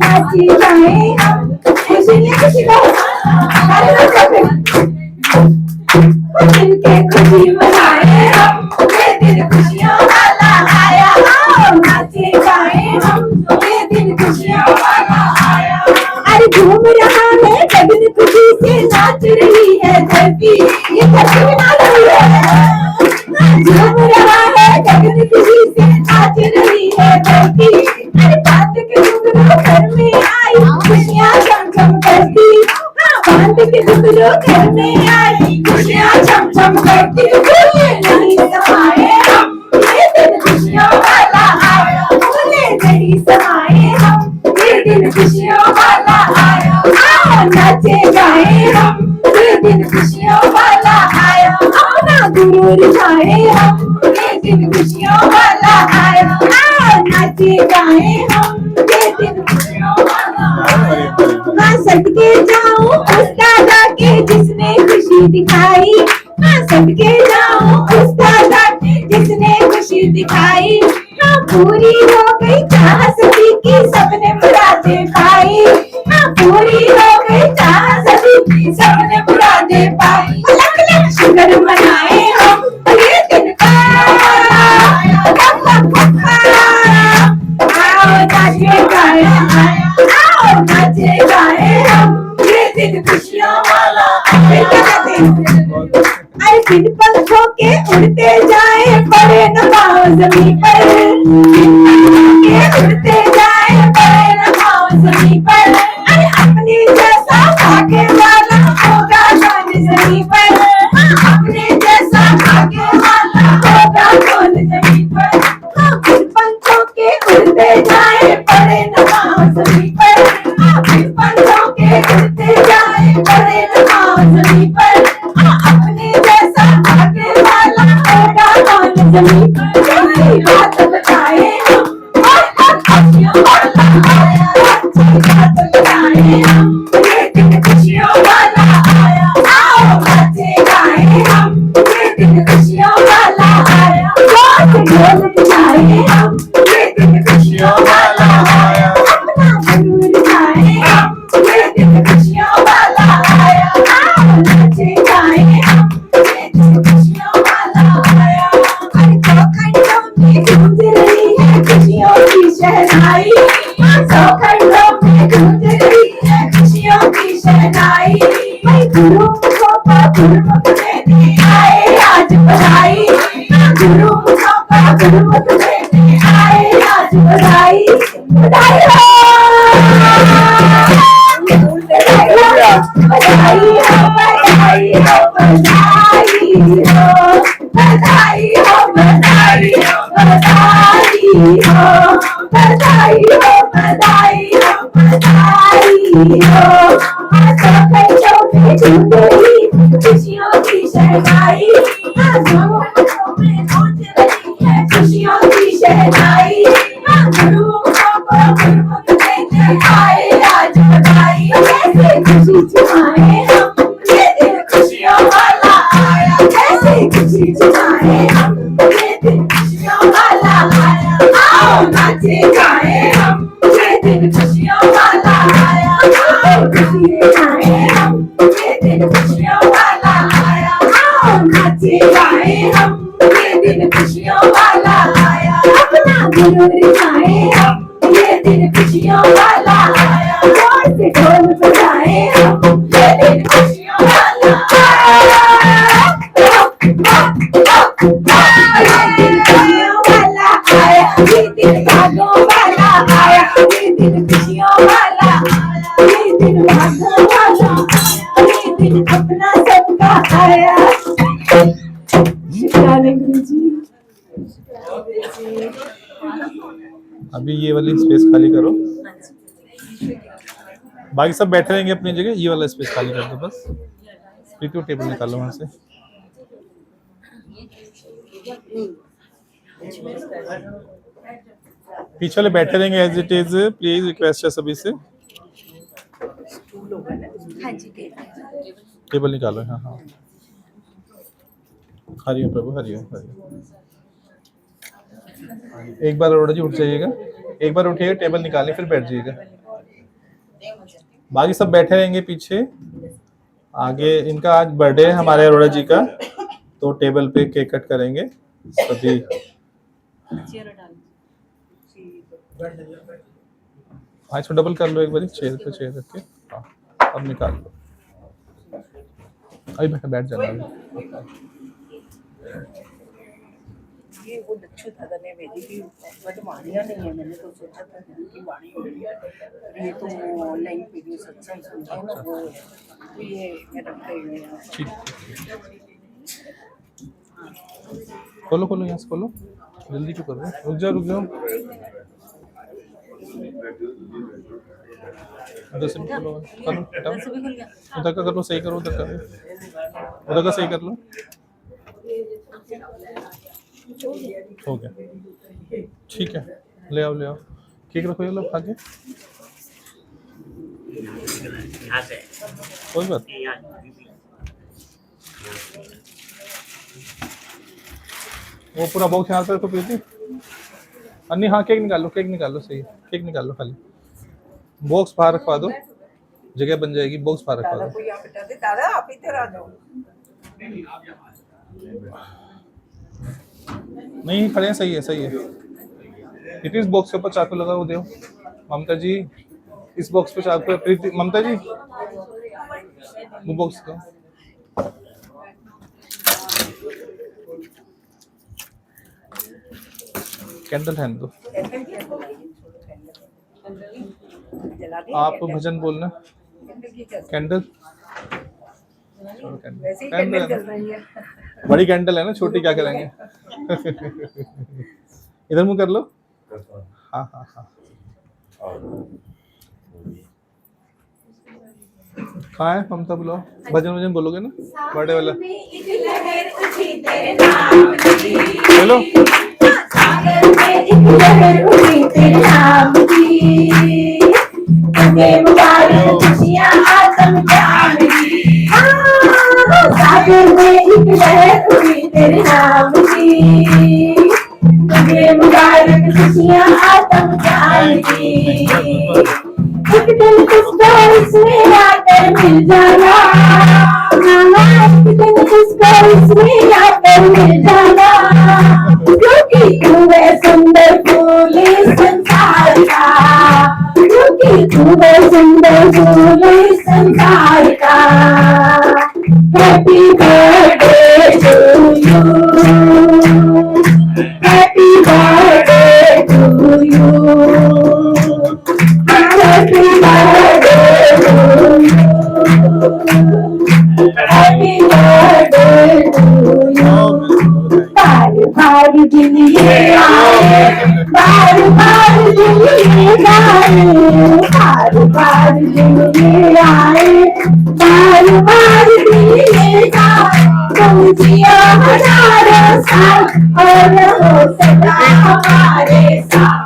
नाचे गाए हम, खुशी नहीं खुशी का मिलके खुशी मनाए हम, ये दिन खुशियों वाला आया, नाचे गाए हम, ये दिन खुशियों वाला आया। अरे झूम रहा है गगन खुशी से नाच रही है धरती, ये धरती भी नाच रही है, झूम रहा है गगन खुशी से नाच रही है धरती, अरे बात के घुंघरू दिन गुरु घर में आई, खुशियाँ छम छम करती भूले नहीं समाए हम, ये दिन खुशियों वाला आया, भूले नहीं समाए हम, ये दिन खुशियों वाला आया, आओ नाचे गाए हम, ये दिन खुशियों वाला आया, अपना गुरु रिझाए हम, ये दिन खुशियों वाला आया, आओ नाचे गाए हम, ये दिन खुशियों वाला आया। मैं सदके जाऊं उस दादा के जिसने खुशी दिखाई, मैं सदके जाऊं उस दादा के जिसने खुशी दिखाई, हाँ पूरी हो गई चाह सभी की सबने मुरादें पाई, हाँ पूरी हो गई चाह सभी की सबने मुरादें पाई, लख लख शुक्र मनाए हम ये दिन का, आओ नाचे गाए, आओ नाचे गाए हम, ये दिन खुशियों वाला अरे बिन पंखों के उड़ते जाए पड़े न पाओ जमीन पर, बिन पंखों के उड़ते जाए पड़े न पाओ जमीन पर, अरे अपने जैसा भाग्य वाला होगा कौन जमीन पर, हाँ अपने जैसा भाग्य वाला होगा कौन जमीन पर, हाँ बिन पंखों के उड़ते जाए पड़े न पाओ जमीन पर, हाँ बिन पंखों के उड़ते जाए पड़े न पाओ जमीन पर, हाँ अपने जैसा भाग्य वाला होगा कौन जमीन पर, कोई बात बताए हम, खुशियों वाला आया, अच्छी बात बताए हम, ये दिन खुशियों वाला आया, आओ नाचे गाए हम, ये दिन खुशियों वाला आया, ढोल बजाए हम, ये दिन खुशियों वाला आया, अपना गुरु रिझाए हम, ये दिन खुशियों वाला आया, आओ नाचे गाए हम, ये दिन खुशियों वाला आया, अरे चौखंडों में गूंज रही है खुशियों की शहनाई, सौ खंडों में गूंज रही है खुशियों की शहनाई, मैं गुरु मुखों पर गुरुमुख देने आए आज बधाई, गुरु मुखों पर गुरुमुख देने आए आज बधाई, बधाई हो, बधाई हो, बधाई हो, बधाई हो, बधाई हो, बधाई हो, बधाई हो, बधाई हो, बधाई हो, बधाई हो, बधाई हो, आसों में गूंज रही खुशियों की शहनाई, आसों में गूंज रही है खुशियों की शहनाई, गुरुओं को गुरुमुख देने आए आज बधाई, कैसे खुशी छुपाए हम, ये दिन खुशियों वाला आया, कैसे खुशी छुपाए हम, ये दिन खुशियों वाला आया, आओ नाचे गाए हम, ये दिन खुशियों वाला आया, आओ खुशी गाए हम, ये दिन खुशियों वाला आया, आओ नाचे गाए हम, ये दिन खुशियों वाला आया, अपना गुरु रिझाए हम, ये दिन खुशियों वाला आया, जोर से ढोल बजाए हम, ये दिन खुशियों वाला आया, ये दिन खुशियों वाला आया, ये दिन भागों वाला आया, ये दिन खुशियों वाला आया, ये दिन भागों वाला आया, ये दिन अपना सबका आया। शुक्राना गुरु जी। अभी ये वाली स्पेस खाली करो, बाकी सब बैठे रहेंगे अपनी जगह, ये वाला स्पेस खाली कर दो बस, स्पीकर टेबल निकालो वहां से। पीछे वाले बैठे रहेंगे as it is, please request है सभी से। टेबल निकालो, हाँ हाँ, हरिओम प्रभु, हरिओम हरिओम। एक बार अरोड़ा जी उठ जाइएगा, एक बार उठिएगा, टेबल निकालें फिर बैठ जाइएगा। बाकी सब बैठे रहेंगे पीछे। आगे इनका आज बर्थडे है हमारे अरोड़ा जी का, तो टेबल पे केक कट करेंगे सभी। हाँ इसको डबल कर लो एक बार, चेयर पे चेयर रख के, हाँ अब निकाल लो। अभी बैठ जाना अभी। ये वो लच्छू दादा ने भेजी थी, बट वाणियाँ नहीं है, मैंने तो सोचा था कि वाणी होगी, ये तो वो ऑनलाइन वीडियो सत्संग सुनते हैं ना वो है, तो ये मैं रखे हुए हैं। ठीक खोलो खोलो, यहाँ से खोलो, जल्दी क्यों कर रहे हो? रुक जाओ रुक जाओ, उधर से भी खोलो, करो हटाओ, उधर का कर लो, सही करो, उधर का सही कर लो, हो गया, ठीक है, ले आओ केक रखो ये लोग खा के, कोई बात नहीं। वो पूरा बॉक्स यहाँ पे रखो प्रीति, अन्नी हाँ केक निकाल लो, सही है, केक निकाल लो, खाली बॉक्स बाहर रखवा दो, जगह बन जाएगी, बॉक्स बाहर रखवा दादा दो। को यहाँ बिठा दे, दादा आप इधर आ जाओ। नहीं खड़े हैं, सही है इस बॉक्स के ऊपर चाकू लगा वो दो, ममता जी इस बॉक्स पे चाकू, प्रीति ममता जी वो बॉक्स दो, कैंडल हैंड दो, जला दी आप भजन बोलना, कैंडल वैसे ही कैंडल जल रही है। बड़ी कैंडल है ना, छोटी क्या करेंगे। इधर मुंह कर लो, हाँ कहाँ है ममता, बुलाओ, भजन बोलोगे ना, बर्थडे वाला बोलो। सागर में एक लहर उठी तेरे नाम की, तुझे मुबारक खुशियाँ आतम जान की, एक दिन तुझको इसमें आकर मिल जाना, एक दिन तुझको इसमें आकर मिल जाना, क्योंकि तू है सुंदर फूल इस संसार का, क्योंकि तू है सुंदर फूल इस संसार का। Happy birthday to you. Happy birthday to you. Happy birthday to you. Happy birthday to you. बार दिन ये आए, बार दिन ये जाए, बार दिन ये आए, बार दिन ये जाए, तुम जियो हजारों साल और रहो सदा हमारे साथ।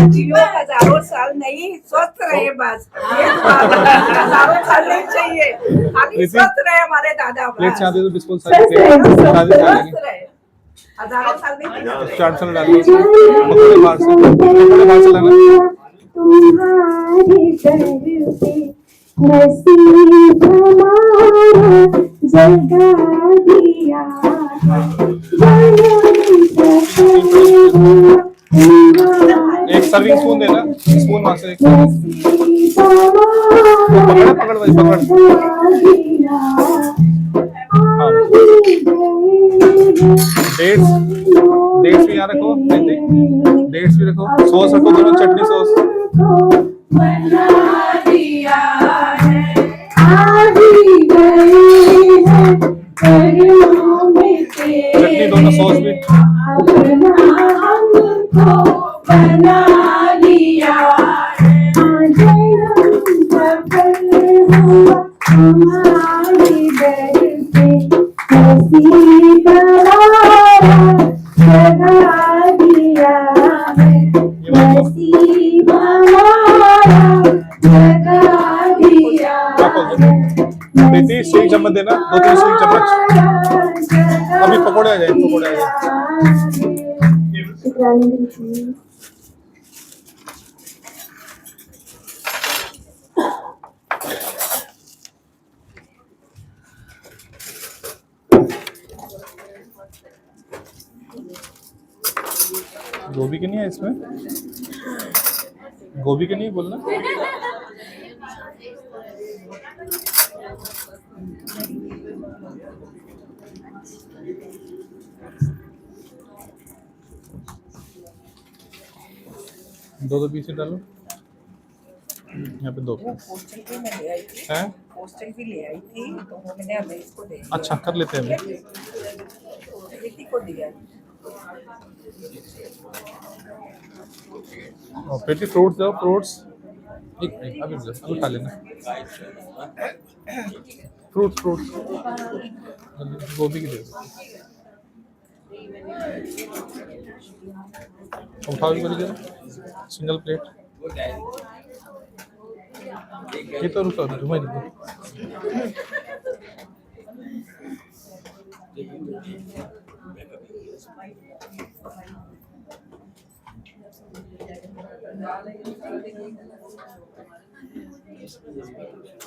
जियो हजारों साल नहीं, स्वस्थ रहे बस, ये हजारों साल नहीं चाहिए, खाली स्वस्थ रहे हमारे दादा प्लेट से आते तो बिस्कुट स्वस्थ रहे, स्वस्थ रहे, हजारों साल नहीं चाहिए। चाट साल डाल दो, पकौड़े बाहर से लाना, तुम्हारे दर पे नसीब हमारा जगा दिया, एक सर्विंग स्पून देना, स्पून वहां से एक, पकड़ भाई पकड़, डेट्स भी यहाँ रखो, डेट्स भी रखो, सॉस रखो, दोनों चटनी सॉस, बना दिया है, आ भी गए हैं करीमों में तेरे, चटनी दोनों सॉस भी, अपना हमको बना लिया है, आज हम सफल हुआ हमारी दर पे, नसीब हमारा जगा दिया है, नसीब हमारा जगा दिया है, प्रीति स्टील चम्मच देना, 2-3 स्टील चम्मच, अभी पकौड़े आ जाए, गोभी के नहीं है इसमें, गोभी के नहीं बोलना, दो पीस ही डालो, यहाँ पे 2 वो पीस पोस्टल भी मैं ले आई थी, है। पोस्टल भी ले आई थी, तो वो मैंने अभी इसको दे दिया। अच्छा कर लेते हैं अभी। प्रीति को दिया। और पेटी फ्रूट्स दो, फ्रूट्स एक मिनट अभी खा लेना। फ्रूट्स गोभी की दे दो। उठाओ एक बारी जरा, सिंगल प्लेट। ये तो रुको घुमा दो।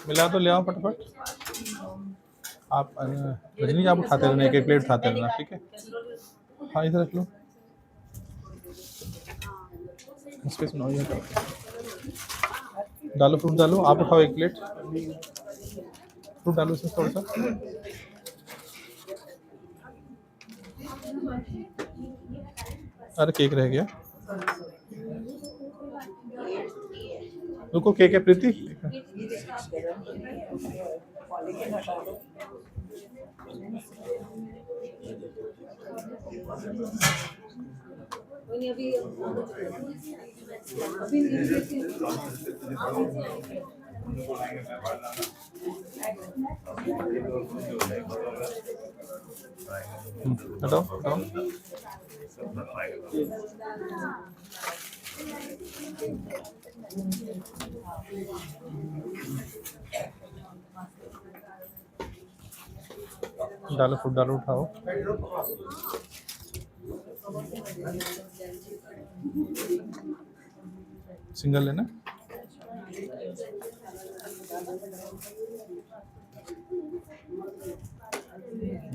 मिला तो ले आओ फटाफट। आप रजनी आप उठाते रहना, एक प्लेट उठाते रहना, ठीक है। हाँ इधर रख लो, इसके सुनाओ। ये डालो फ्रूट डालो, आप उठाओ एक प्लेट फ्रूट डालो इसमें थोड़ा सा। अरे केक रह गया, रुको केक है प्रीति। हटाओ हटाओ। डालो फूड डालो, उठाओ। सिंगल लेना।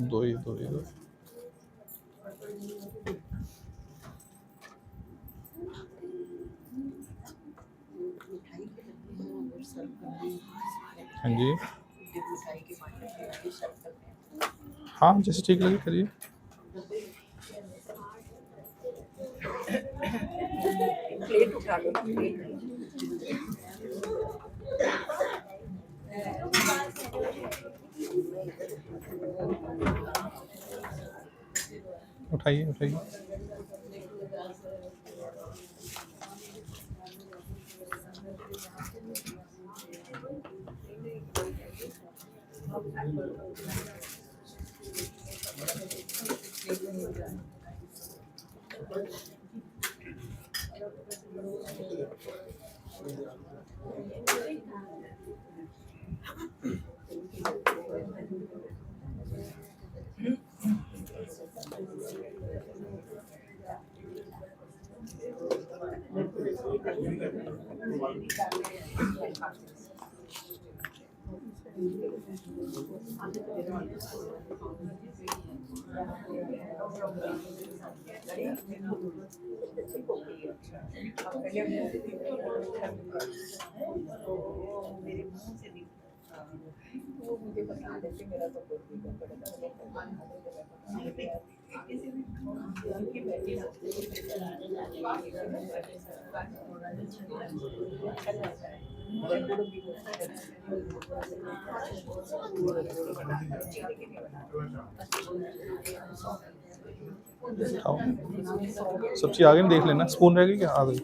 दो ही दो। हाँ जी, हाँ जैसे ठीक लगे करिए। प्लेट उठा लो, उठाइए उठाइए। मुझे बता देते, मेरा तो कोई भी सब्जी आ गई, देख लेना। स्पून रह गई क्या? आ गई।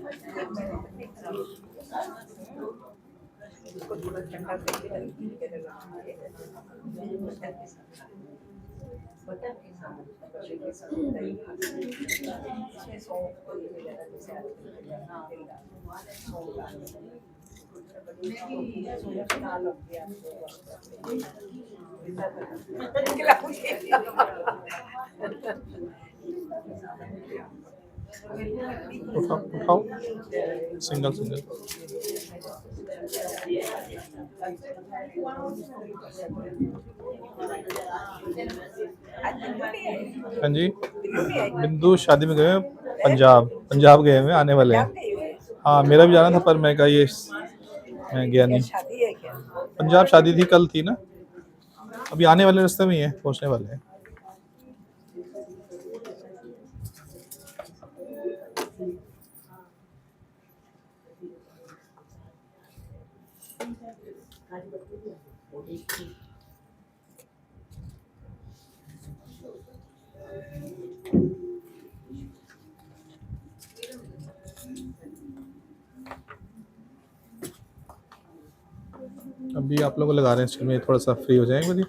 उठाओ उठाओ, सिंगल सिंगल। हाँ जी, बिंदु शादी में गए हैं, पंजाब गए हुए, आने वाले हैं। हाँ मेरा भी जाना था पर मैं कहा ये मैं गया नहीं। पंजाब शादी थी, कल थी ना, अभी आने वाले रास्ते में ही है, पहुंचने वाले हैं। अभी आप लोग को लगा रहे हैं स्टील में, थोड़ा सा फ्री हो जाएंगे मुझे।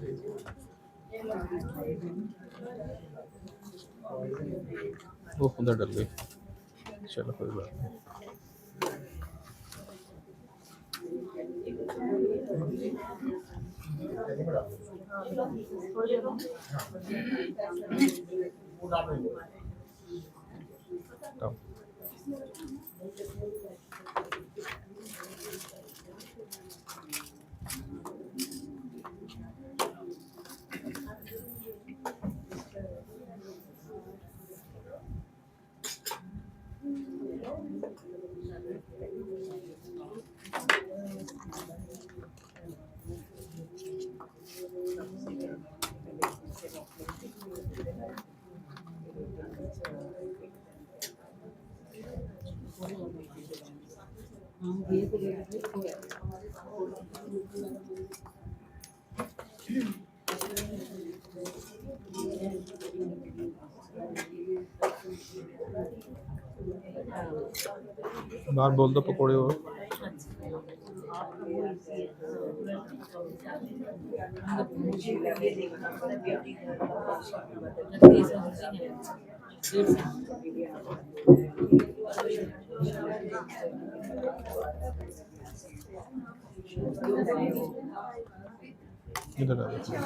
वो उधर डल गई, चलो कोई बात नहीं। तो बाहर बोल दो पकोड़े हो। इधर आ जाओ।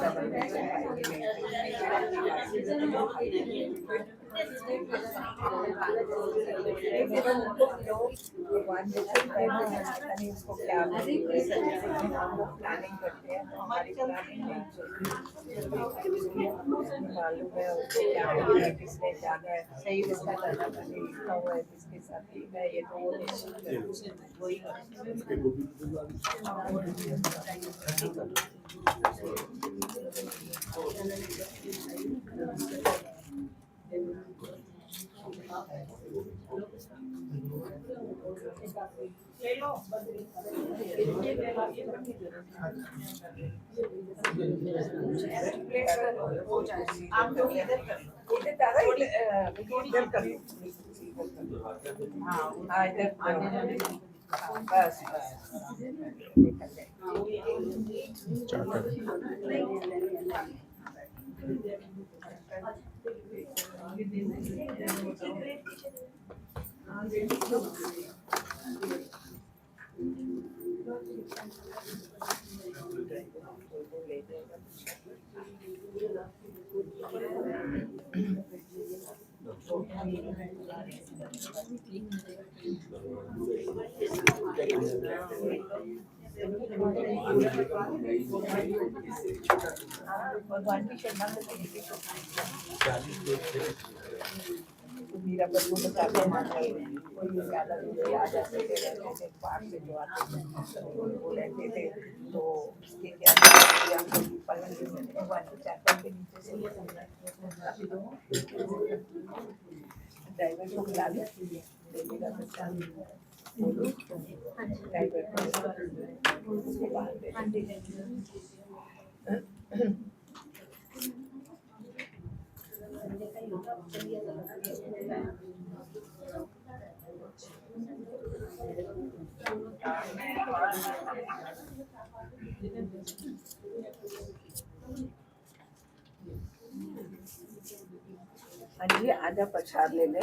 हाँ जी, आजा प्रसाद ले ले,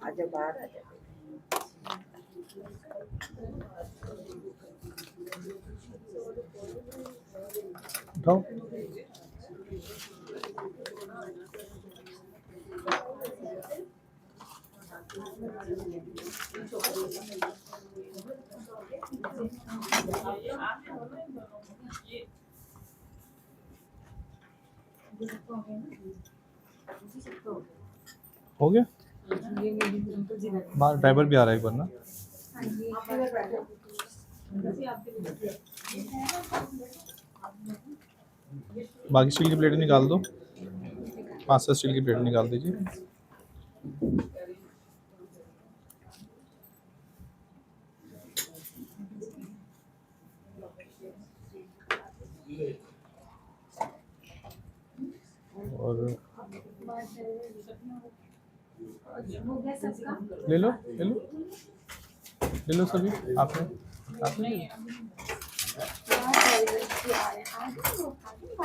आजा बाहर आजा। उठाओ। हो गया, बाहर ड्राइवर भी आ रहा है एक बार ना। बाकी स्टील की प्लेट निकाल दो, 5 स्टील की प्लेट निकाल दीजिए। और हो गया सबका? ले लो ले लो ले लो सभी आपने ले लो।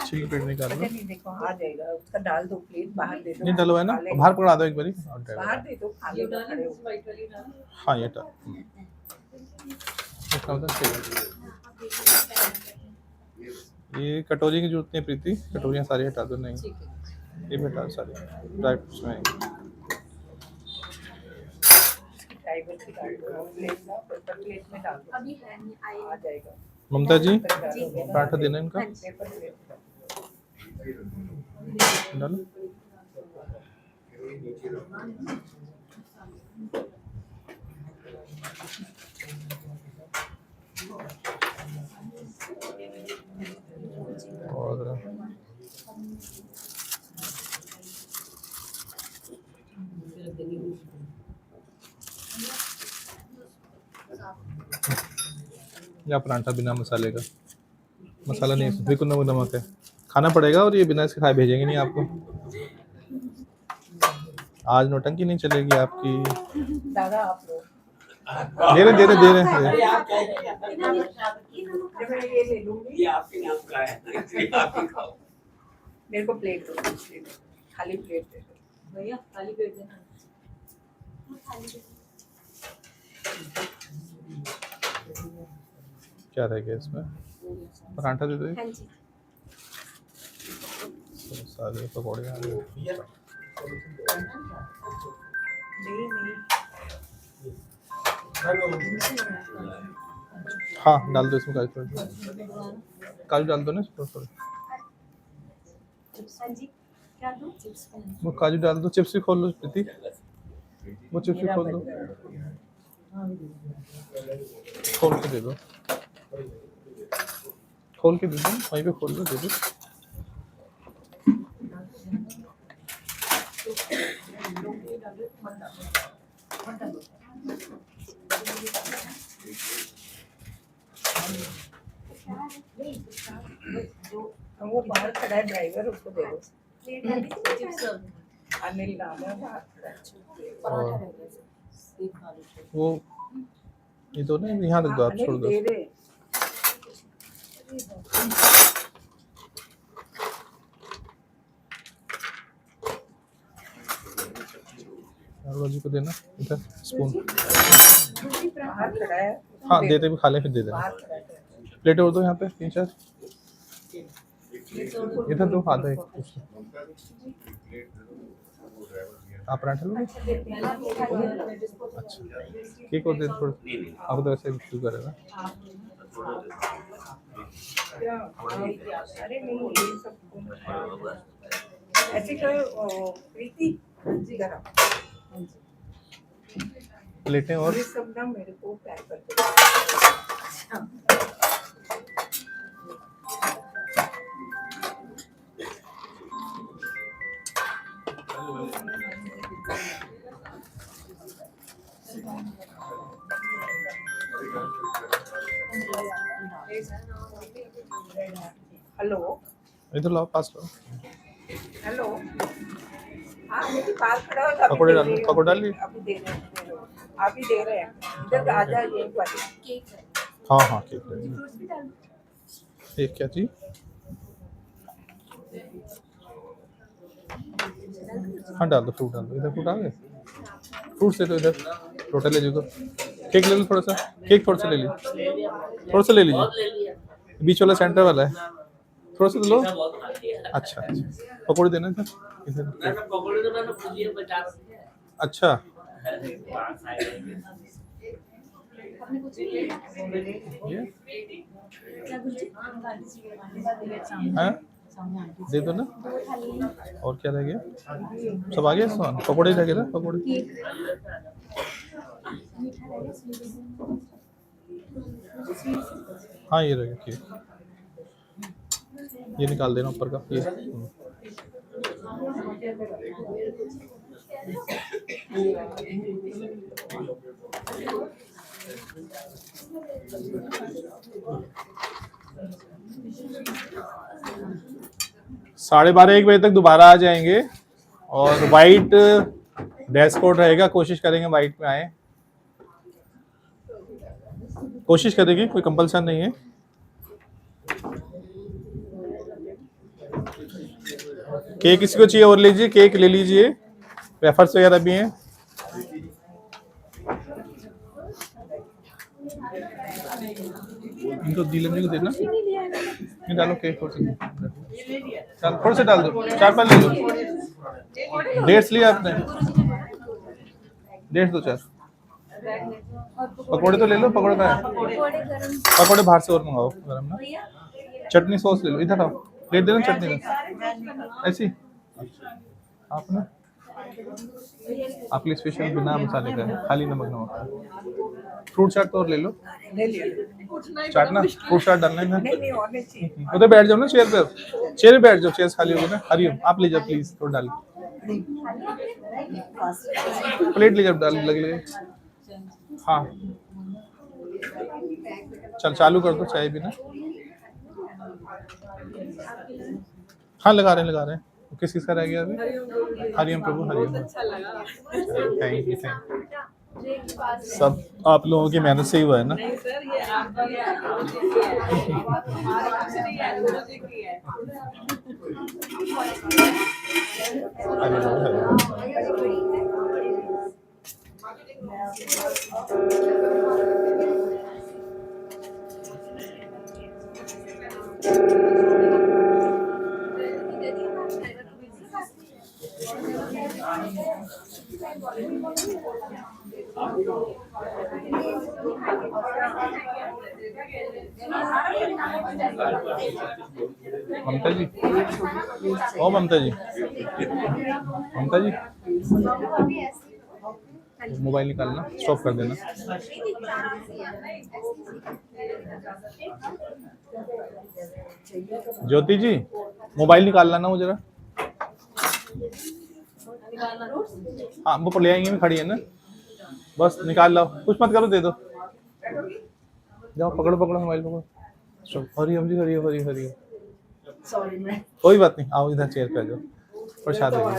ठीक प्लेट निकाल लो। नहीं देखो आ जाएगा, उसका डाल दो प्लेट, बाहर दे दो। नहीं डलवाए ना, खा लेंगे। बाहर पकड़ा दो एक बारी और बाहर डाल। दे दो, खा लो खड़े हो। व्हाइट वाली डाल। हाँ ये डाल। इसका मतलब चाहिए। ये कटोरी की जरूरत नहीं है प्रीति, कटोरियाँ सारी हटा दो। नहीं ठीक है। ये भी हटा दो सारी ड्राई फ्रूट्स में। ड्राइवर की डाल दो प्लेट ना, प्लेट में डाल दो, अभी है नहीं आई। आ जाएगा। ममता जी जी। पराठा देना इनका, पेपर प्लेट डालो। और या पराठा बिना मसाले का, मसाला नहीं है, बिल्कुल नमक है, खाना पड़ेगा। और ये बिना इसके खाए भेजेंगे नहीं आपको। आज नौटंकी नहीं चलेगी आपकी। दादा आप लोग दे रहे ये ले लूंगी, मेरे को प्लेट दो, खाली प्लेट दे दो। भैया खाली पेट देना। क्या रह गया इसमें? पराठा दे दो। हाँ जी। सारे पकौड़े आ गए। नहीं नहीं हाँ डाल दो इसमें काजू, काजू डाल दो ना थोड़ा। हाँ जी, क्या दूँ? वो काजू डाल दो। चिप्स भी खोल लो प्रीति, वो चिप्स भी खोल दो, खोल के दे दो, खोल के दे दो, वहीं पे खोल दो, दे दो। वो बाहर खड़ा है ड्राइवर, उसको दे दो। प्लेट डाल दीजिए। अनिल नाम है, बाहर खड़ा है। और वो ये दो ना, यहाँ रख दो, आप छोड़ अनिल दो। दे दे। अरुणा जी को देना इधर स्पून। बाहर खड़ा है। हाँ देते भी खा ले, फिर दे देना। बाहर खड़ा है। प्लेट और दो यहाँ पे 3-4 इधर दो, आधा एक। आप पराठा लोगे? अच्छा केक और दे थोड़ा, आप तो ऐसे शुरू करेगा। अरे नहीं ये सब ऐसे करो प्रीति जी करो। प्लेटें और ये सब ना मेरे को पैक कर दो। हेलो इधर लाओ, पास लाओ। हेलो, हाँ मेरे पास खड़ा हो तो अभी पकौड़े दे डाल रही लो, हूँ। पकौड़े डाल लिए? अभी दे रहे हैं, आप ही दे रहे हैं। इधर आ जाइए एक बार। केक है। हाँ हाँ केक ले लो। फ्रूट्स भी डाल दो। एक क्या चीज? हाँ डाल दो, फ्रूट डाल दो। इधर फ्रूट आ गए, फ्रूट से तो इधर रोटा ले लीजिए। केक ले लो थोड़ा सा, केक थोड़ा सा ले लीजिए, थोड़ा सा ले लीजिए, बीच वाला सेंटर वाला है, थोड़ा सा तो लो। अच्छा अच्छा पकौड़े देना था इधर। अच्छा आपने कुछ नहीं लिया? ये क्या गुरुजी? हाँ दे दो ना। दो थाली है। और क्या रह गया? सब आ गया सामान, पकौड़े रह गए ना, पकौड़े। केक मीठा रहेगा, स्वीट। हाँ ये रह गया केक, ये निकाल देना ऊपर का ये। 12:30 1 बजे तक दोबारा आ जाएंगे और वाइट ड्रेस कोड रहेगा, कोशिश करेंगे वाइट में आए, कोशिश करेंगे, कोई कंपल्सन नहीं है। केक किसी को चाहिए और लीजिए, केक ले लीजिए, वेफर्स वगैरह भी हैं। इनको नीलम जी को देना, नहीं डालो केक, थोड़ा सा डाल दो, 4-5 ले लो। डेट्स लिया आपने, डेट्स 2-4। पकौड़े तो ले लो, पकौड़े का है, पकौड़े बाहर से और मंगाओ गरम ना। चटनी सॉस ले लो, इधर आओ, प्लेट देना चटनी का, ऐसी आप ना, आपके लिए स्पेशल बिना मसाले का है, खाली नमक नमक। फ्रूट चाट तो और ले लो, चाट ना, फ्रूट चाट डालना है ना। उधर बैठ जाओ ना चेयर पे, चेयर पे बैठ जाओ, चेयर खाली होगी ना। हरिओम आप ले जाओ प्लीज, थोड़ा डाल, प्लेट ले जाओ, डाल लगे। हाँ चल चालू कर दो चाय भी ना। हाँ लगा रहे हैं। किस किस का रह गया अभी? हरिओम प्रभु, हरिओम। थैंक यू, सब आप लोगों की मेहनत से ही हुआ है ना। ममता जी, ओ ममता जी, ममता जी मोबाइल निकालना, स्टॉप कर देना। ज्योति जी मोबाइल निकालना ना वो जरा। हाँ वो ले आएंगे, खड़ी है ना, बस निकाल लो, कुछ मत करो, दे दो, जाओ पकड़ो मोबाइल पकड़ो। हरिओम जी, हरिओम। कोई बात नहीं, आओ इधर चेयर पे आ जाओ, प्रसाद ले लो।